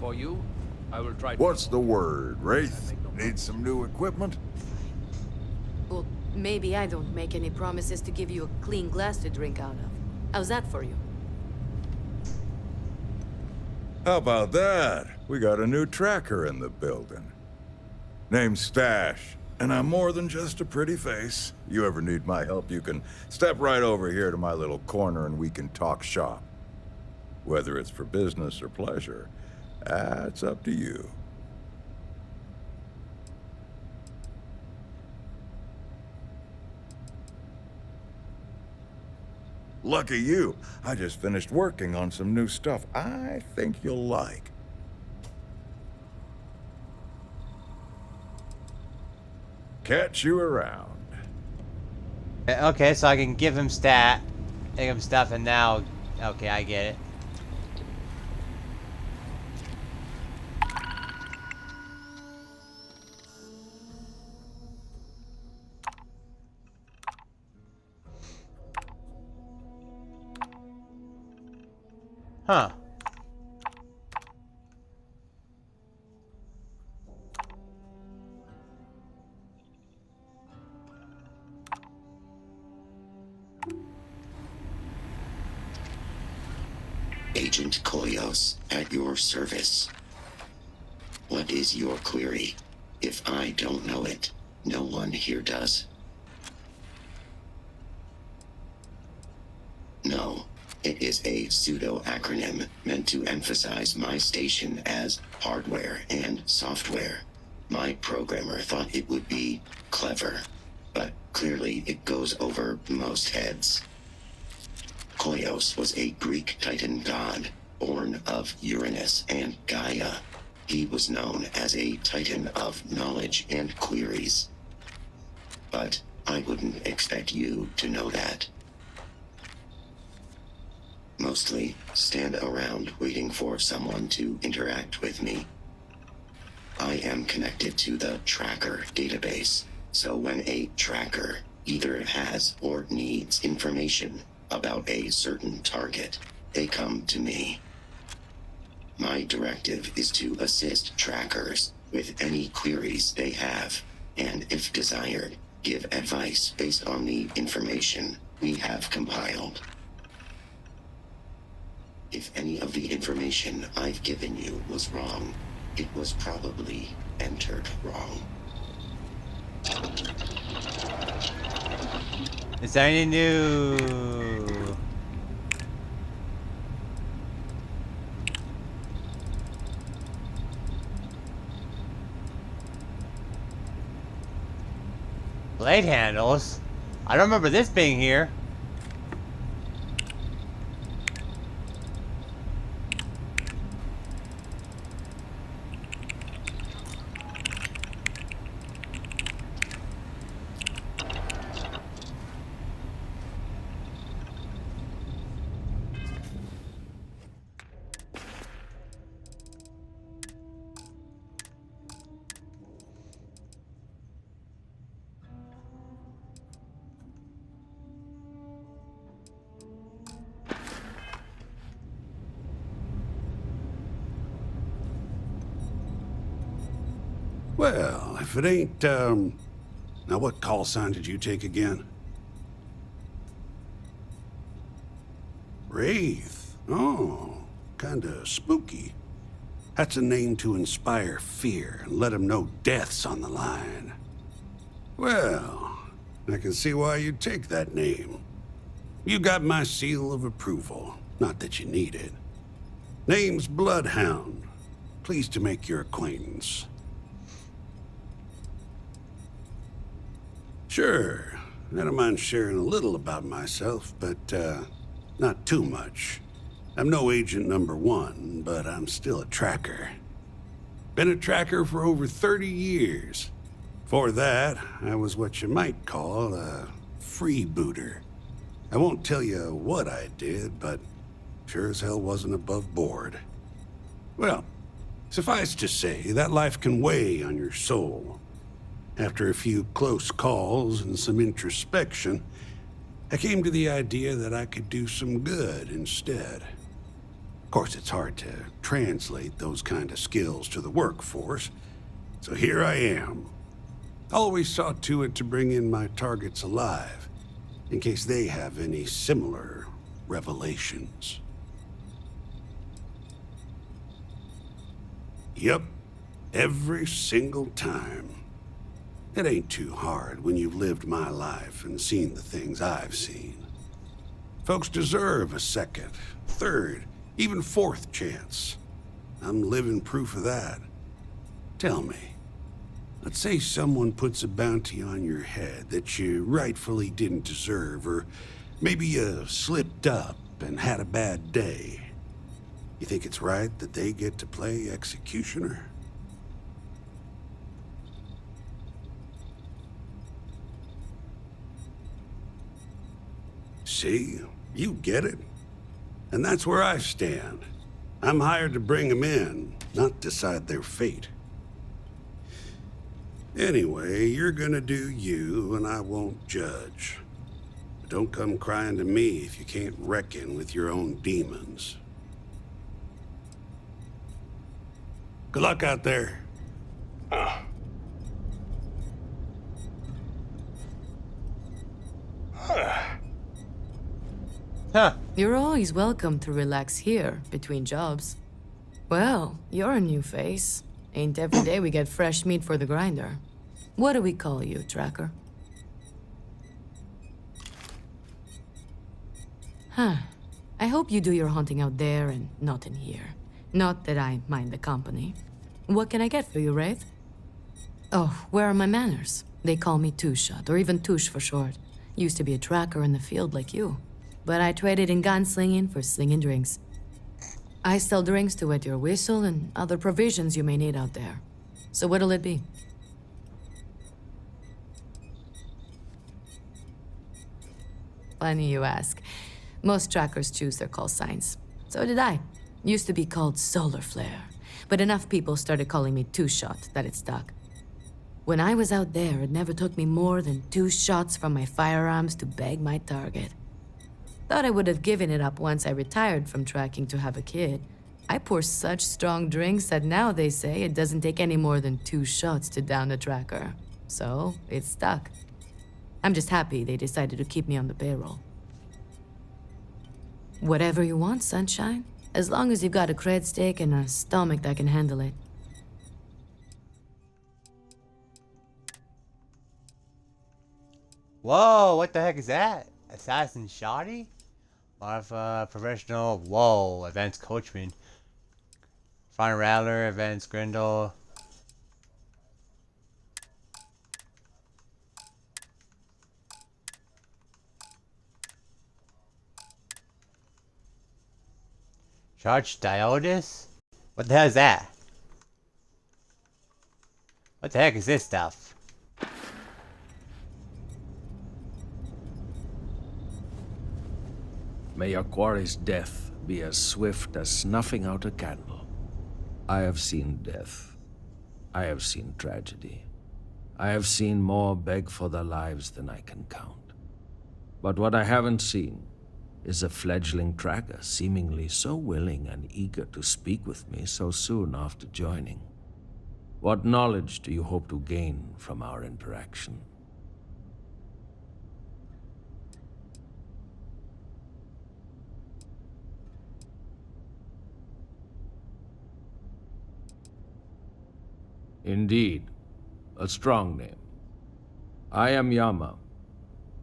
For you, I will try to... What's the word, Wraith? Need some new equipment? Well, maybe I don't make any promises to give you a clean glass to drink out of. How's that for you? How about that? We got a new tracker in the building. Name's Stash, and I'm more than just a pretty face. You ever need my help, you can step right over here to my little corner and we can talk shop. Whether it's for business or pleasure, that's up to you. Lucky you. I just finished working on some new stuff I think you'll like. Catch you around. Okay, so I can give him give him stuff, and now... Okay, I get it. Huh. Agent Koyos, at your service. What is your query? If I don't know it, no one here does. No. It is a pseudo-acronym meant to emphasize my station as hardware and software. My programmer thought it would be clever, but clearly it goes over most heads. Koios was a Greek Titan god, born of Uranus and Gaia. He was known as a Titan of knowledge and queries. But I wouldn't expect you to know that. Mostly stand around waiting for someone to interact with me. I am connected to the tracker database, so when a tracker either has or needs information about a certain target, they come to me. My directive is to assist trackers with any queries they have, and if desired, give advice based on the information we have compiled. If any of the information I've given you was wrong, it was probably entered wrong. Is there any new... blade handles? I don't remember this being here. Well, if it ain't, now what call sign did you take again? Wraith. Oh, kinda spooky. That's a name to inspire fear and let them know death's on the line. Well, I can see why you'd take that name. You got my seal of approval. Not that you need it. Name's Bloodhound. Pleased to make your acquaintance. Sure, I don't mind sharing a little about myself, but not too much. I'm no agent number 1, but I'm still a tracker. Been a tracker for over 30 years. Before that, I was what you might call a freebooter. I won't tell you what I did, but sure as hell wasn't above board. Well, suffice to say, that life can weigh on your soul. After a few close calls and some introspection, I came to the idea that I could do some good instead. Of course, it's hard to translate those kind of skills to the workforce, so here I am. Always saw to it to bring in my targets alive, in case they have any similar revelations. Yep, every single time. It ain't too hard when you've lived my life and seen the things I've seen. Folks deserve a second, third, even fourth chance. I'm living proof of that. Tell me, let's say someone puts a bounty on your head that you rightfully didn't deserve, or maybe you slipped up and had a bad day. You think it's right that they get to play executioner? See, you get it. And that's where I stand. I'm hired to bring them in, not decide their fate. Anyway, you're gonna do you, and I won't judge. But don't come crying to me if you can't reckon with your own demons. Good luck out there. You're always welcome to relax here, between jobs. Well, you're a new face. Ain't every day we get fresh meat for the grinder. What do we call you, Tracker? Huh. I hope you do your hunting out there and not in here. Not that I mind the company. What can I get for you, Wraith? Oh, where are my manners? They call me Two-Shot, or even Touche for short. Used to be a tracker in the field like you. But I traded in gunslinging for slinging drinks. I sell drinks to wet your whistle and other provisions you may need out there. So what'll it be? Funny you ask. Most trackers choose their call signs. So did I. Used to be called Solar Flare, but enough people started calling me Two-Shot that it stuck. When I was out there, it never took me more than 2 shots from my firearms to bag my target. Thought I would have given it up once I retired from tracking to have a kid. I pour such strong drinks that now they say it doesn't take any more than 2 shots to down a tracker. So, it's stuck. I'm just happy they decided to keep me on the payroll. Whatever you want, Sunshine. As long as you've got a cred stick and a stomach that can handle it. Whoa, what the heck is that? Assassin Shoddy? Marfa, professional, whoa, advanced coachman. Fine Rattler, advanced Grindle. Charge Diodes? What the hell is that? What the heck is this stuff? May your quarry's death be as swift as snuffing out a candle. I have seen death. I have seen tragedy. I have seen more beg for their lives than I can count. But what I haven't seen is a fledgling tracker seemingly so willing and eager to speak with me so soon after joining. What knowledge do you hope to gain from our interaction? Indeed, a strong name. I am Yama.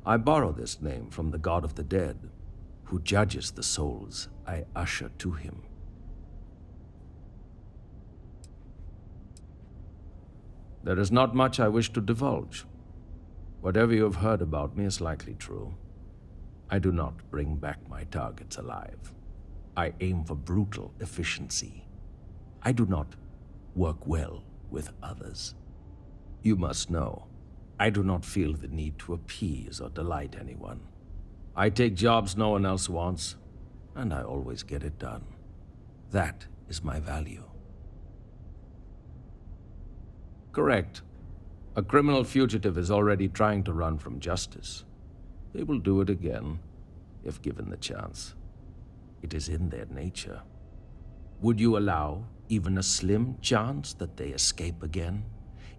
I borrow this name from the god of the dead, who judges the souls I usher to him. There is not much I wish to divulge. Whatever you have heard about me is likely true. I do not bring back my targets alive. I aim for brutal efficiency. I do not work well with others. You must know, I do not feel the need to appease or delight anyone. I take jobs no one else wants, and I always get it done. That is my value. Correct. A criminal fugitive is already trying to run from justice. They will do it again, if given the chance. It is in their nature. Would you allow even a slim chance that they escape again?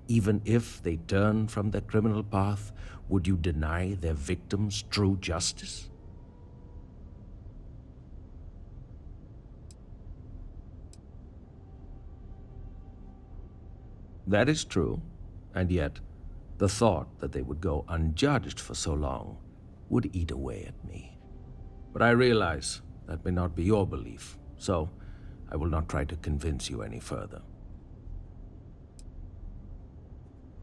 Even if they turn from their criminal path, would you deny their victims true justice? That is true, and yet the thought that they would go unjudged for so long would eat away at me. But I realize that may not be your belief, so I will not try to convince you any further.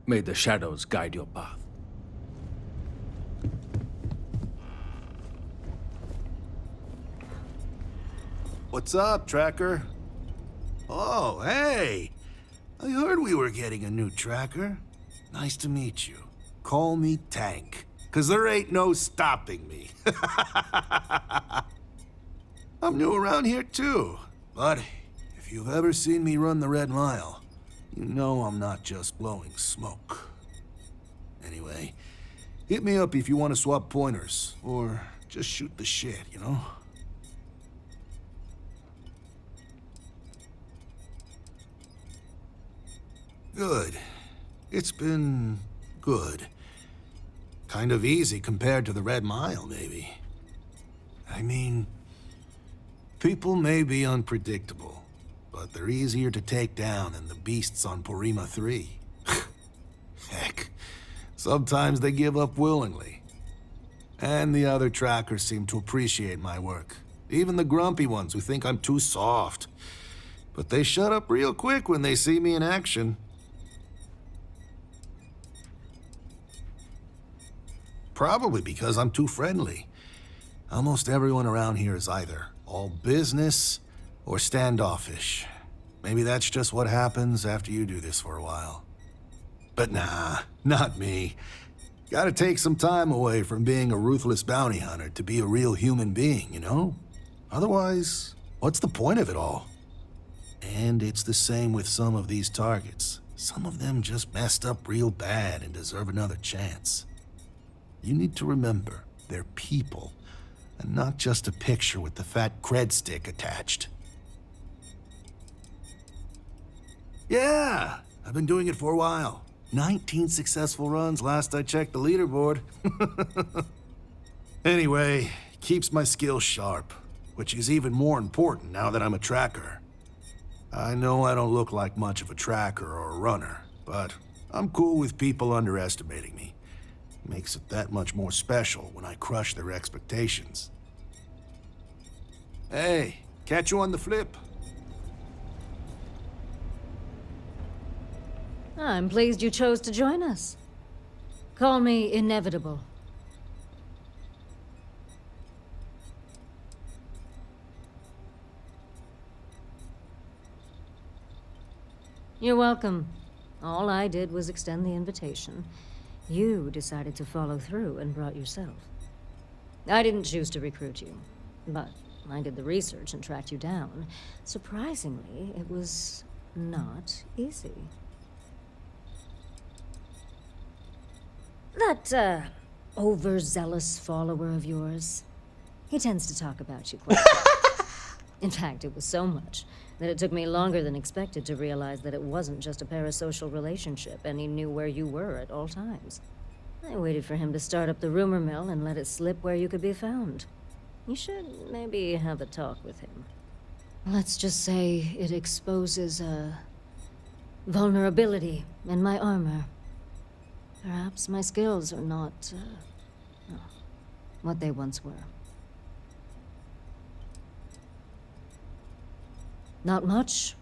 May the shadows guide your path. What's up, Tracker? Oh, hey! I heard we were getting a new tracker. Nice to meet you. Call me Tank, 'cause there ain't no stopping me. I'm new around here too, but if you've ever seen me run the Red Mile, you know I'm not just blowing smoke. Anyway, hit me up if you want to swap pointers, or just shoot the shit, you know? Good. It's been good. Kind of easy compared to the Red Mile, maybe. I mean, people may be unpredictable, but they're easier to take down than the beasts on Porima 3. Heck, sometimes they give up willingly. And the other trackers seem to appreciate my work. Even the grumpy ones who think I'm too soft. But they shut up real quick when they see me in action. Probably because I'm too friendly. Almost everyone around here is either all business or standoffish. Maybe that's just what happens after you do this for a while. But nah, not me. Gotta take some time away from being a ruthless bounty hunter to be a real human being, you know? Otherwise, what's the point of it all? And it's the same with some of these targets. Some of them just messed up real bad and deserve another chance. You need to remember, they're people, and not just a picture with the fat cred stick attached. Yeah, I've been doing it for a while. 19 successful runs last I checked the leaderboard. Anyway, keeps my skills sharp, which is even more important now that I'm a tracker. I know I don't look like much of a tracker or a runner, but I'm cool with people underestimating me. Makes it that much more special when I crush their expectations. Hey, catch you on the flip. I'm pleased you chose to join us. Call me Inevitable. You're welcome. All I did was extend the invitation. You decided to follow through and brought yourself. I didn't choose to recruit you, but I did the research and tracked you down. Surprisingly, it was not easy. That, overzealous follower of yours, he tends to talk about you quite a bit. In fact, it was so much that it took me longer than expected to realize that it wasn't just a parasocial relationship, and he knew where you were at all times. I waited for him to start up the rumor mill and let it slip where you could be found. You should maybe have a talk with him. Let's just say it exposes a vulnerability in my armor. Perhaps my skills are not what they once were. Not much.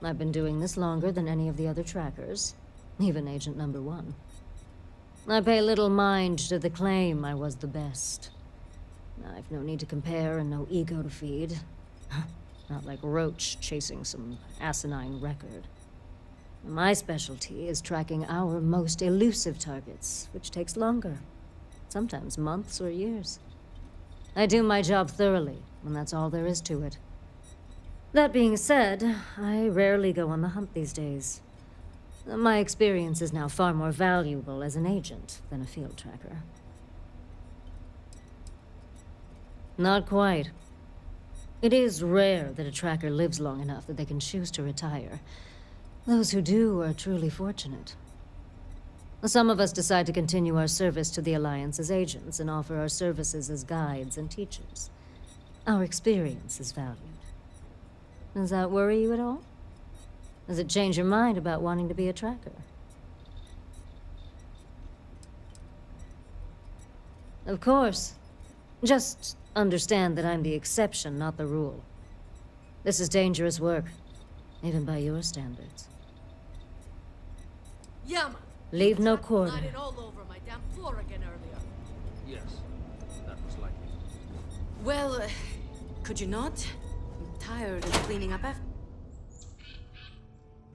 I've been doing this longer than any of the other trackers, even Agent Number 1. I pay little mind to the claim I was the best. I've no need to compare and no ego to feed. Not like Roach chasing some asinine record. My specialty is tracking our most elusive targets, which takes longer. Sometimes months or years. I do my job thoroughly, and that's all there is to it. That being said, I rarely go on the hunt these days. My experience is now far more valuable as an agent than a field tracker. Not quite. It is rare that a tracker lives long enough that they can choose to retire. Those who do are truly fortunate. Some of us decide to continue our service to the Alliance as agents and offer our services as guides and teachers. Our experience is valued. Does that worry you at all? Does it change your mind about wanting to be a tracker? Of course. Just understand that I'm the exception, not the rule. This is dangerous work, even by your standards. Yama! Leave no quarter. Blood all over my damn floor again earlier. Yes, that was likely. Well, could you not? I'm tired of cleaning up after.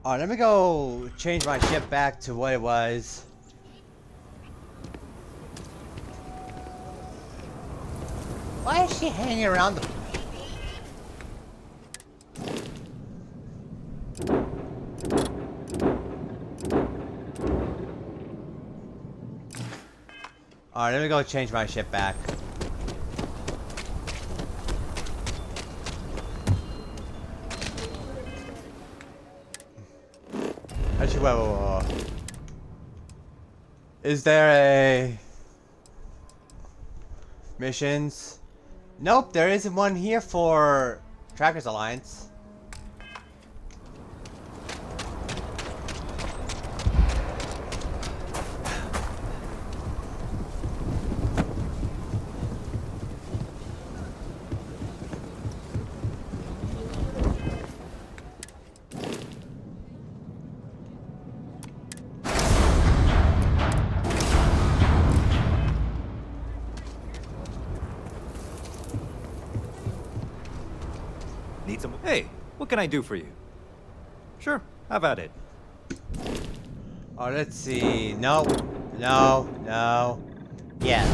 Alright, let me go change my ship back to what it was. Why is she hanging around the... Alright, let me go change my ship back. Actually, whoa. Is there a... missions? Nope, there isn't one here for Trackers Alliance. Need some... Hey, what can I do for you? Sure, have at it. Oh, let's see. No. No. No. Yes.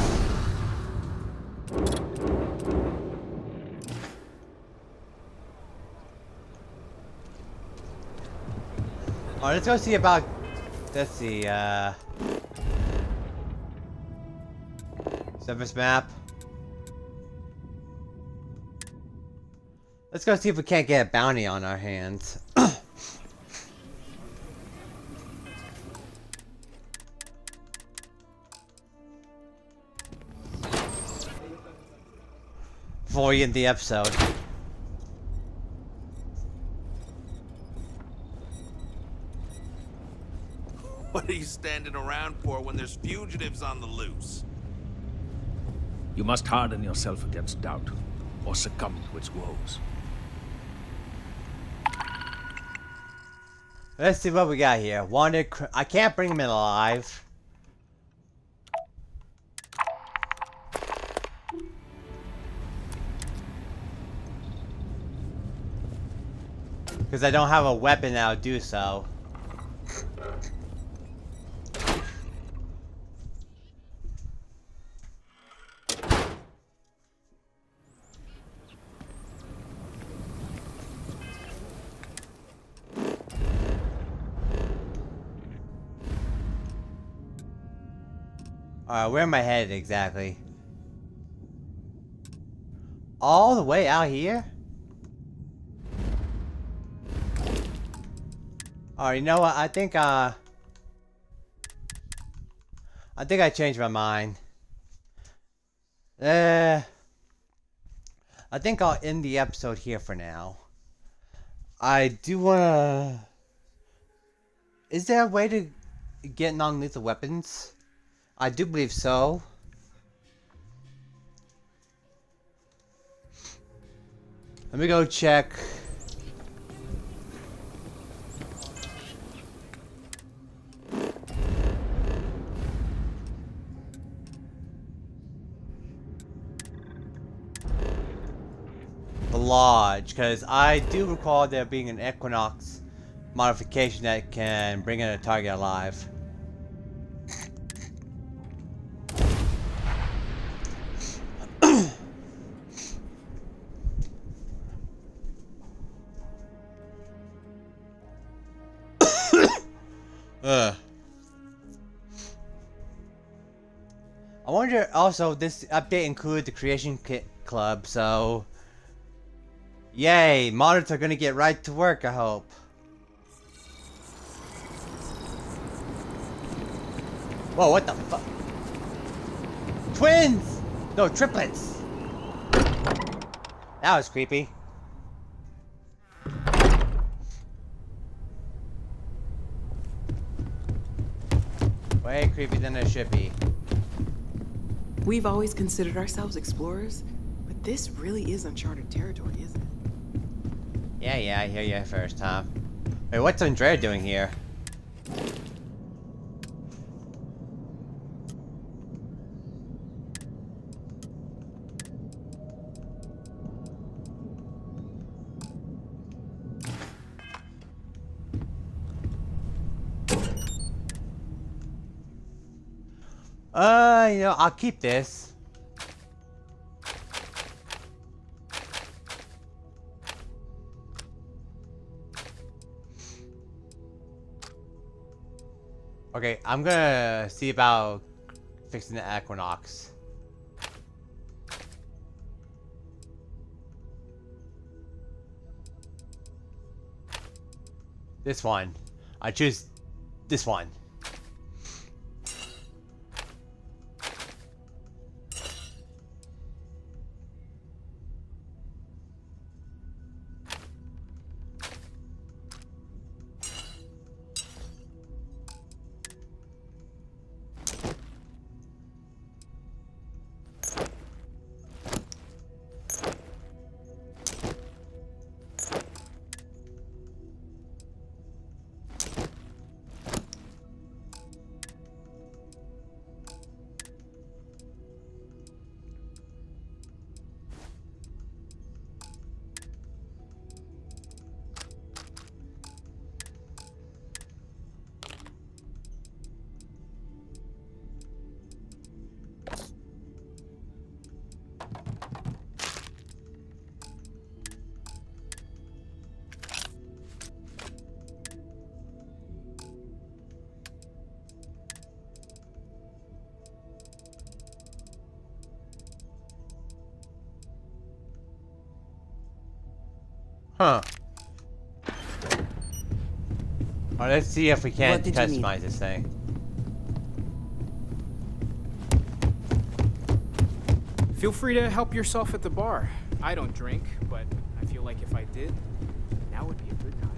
Oh, let's go see about... Let's see, Service map. Let's go see if we can't get a bounty on our hands. Before we end the episode. What are you standing around for when there's fugitives on the loose? You must harden yourself against doubt, or succumb to its woes. Let's see what we got here. Wanted. I can't bring him in alive. Because I don't have a weapon that'll do so. Alright, where am I headed exactly? All the way out here? Alright, you know what? I think I changed my mind. I think I'll end the episode here for now. I do wanna Is there a way to get non-lethal weapons? I do believe so. Let me go check. The Lodge, because I do recall there being an Equinox modification that can bring in a target alive. I wonder also, this update included the Creation Kit Club, so yay, modders are gonna get right to work, I hope. Whoa, what the fuck? Twins! No, triplets! That was creepy. Way creepy than it should be. We've always considered ourselves explorers, but this really is uncharted territory, isn't it? Yeah, I hear you first, Tom. Wait, what's Andrea doing here? You know, I'll keep this. Okay, I'm gonna see about fixing the Equinox. This one. I choose this one. Huh. Well, let's see if we can't customize this thing. Feel free to help yourself at the bar. I don't drink, but I feel like if I did, now would be a good time.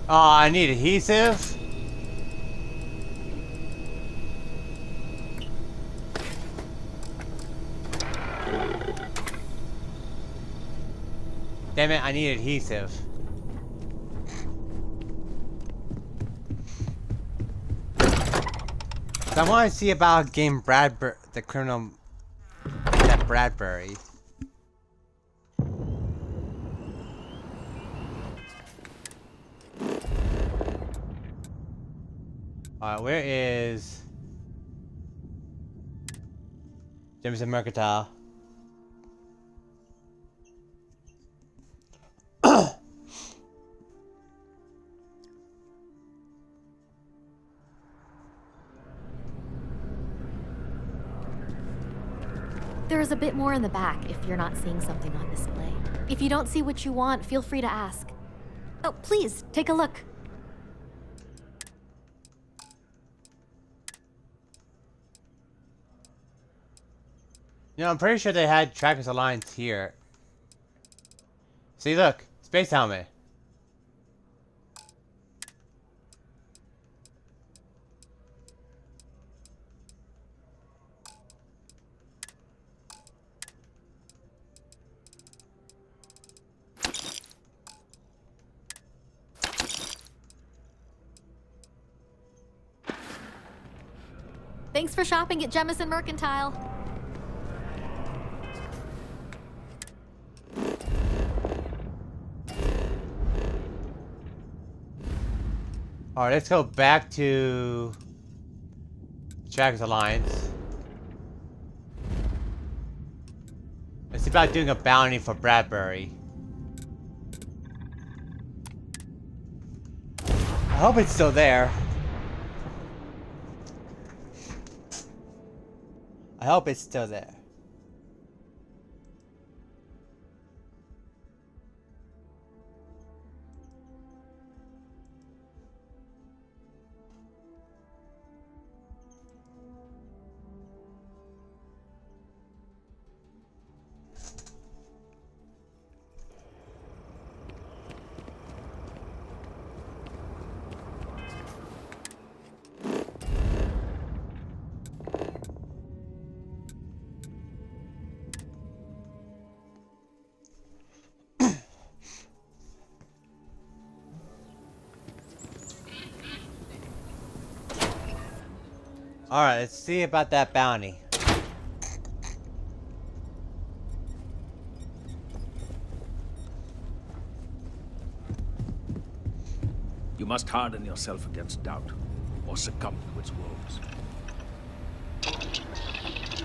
Oh, I need adhesive. Damn it, I need adhesive. So I want to see about getting Bradbury, the criminal, that Bradbury. Alright, where is... Jameson Mercantile. There is a bit more in the back if you're not seeing something on display. If you don't see what you want, feel free to ask. Oh, please, take a look. You know, I'm pretty sure they had Trackers Alliance here. See, look. Space helmet. Thanks for shopping at Jemison Mercantile. Alright, let's go back to Trackers Alliance. Let's see about doing a bounty for Bradbury. I hope it's still there. I hope it's still there. Alright, let's see about that bounty. You must harden yourself against doubt, or succumb to its woes.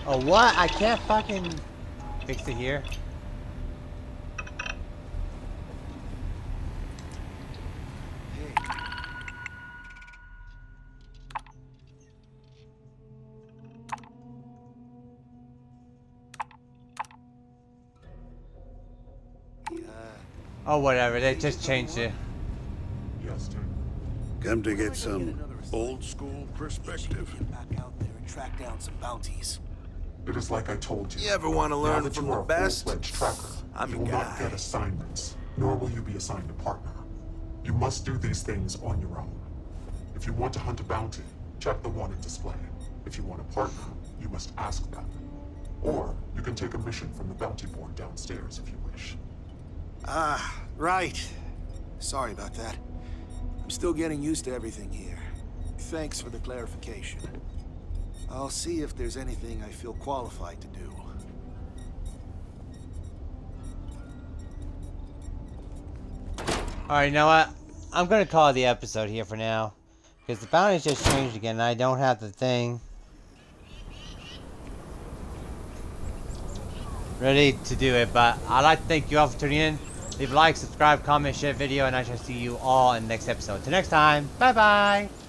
Oh, what? I can't fucking fix it here. Oh, whatever. They just changed it. Yes, sir. Come to get some old school perspective. Back out there and track down some bounties. It is like I told you. You ever want to Now learn that from you the are a best? full-fledged tracker, I'm you a will guy. not get assignments, nor will you be assigned a partner. You must do these things on your own. If you want to hunt a bounty, check the wanted display. If you want a partner, you must ask them. Or you can take a mission from the bounty board downstairs if you wish. Ah, right. Sorry about that. I'm still getting used to everything here. Thanks for the clarification. I'll see if there's anything I feel qualified to do. Alright, you know what? I'm gonna call the episode here for now. Because the bounty's just changed again and I don't have the thing ready to do it. But I'd like to thank you all for tuning in. Leave a like, subscribe, comment, share the video, and I shall see you all in the next episode. Till next time, bye bye!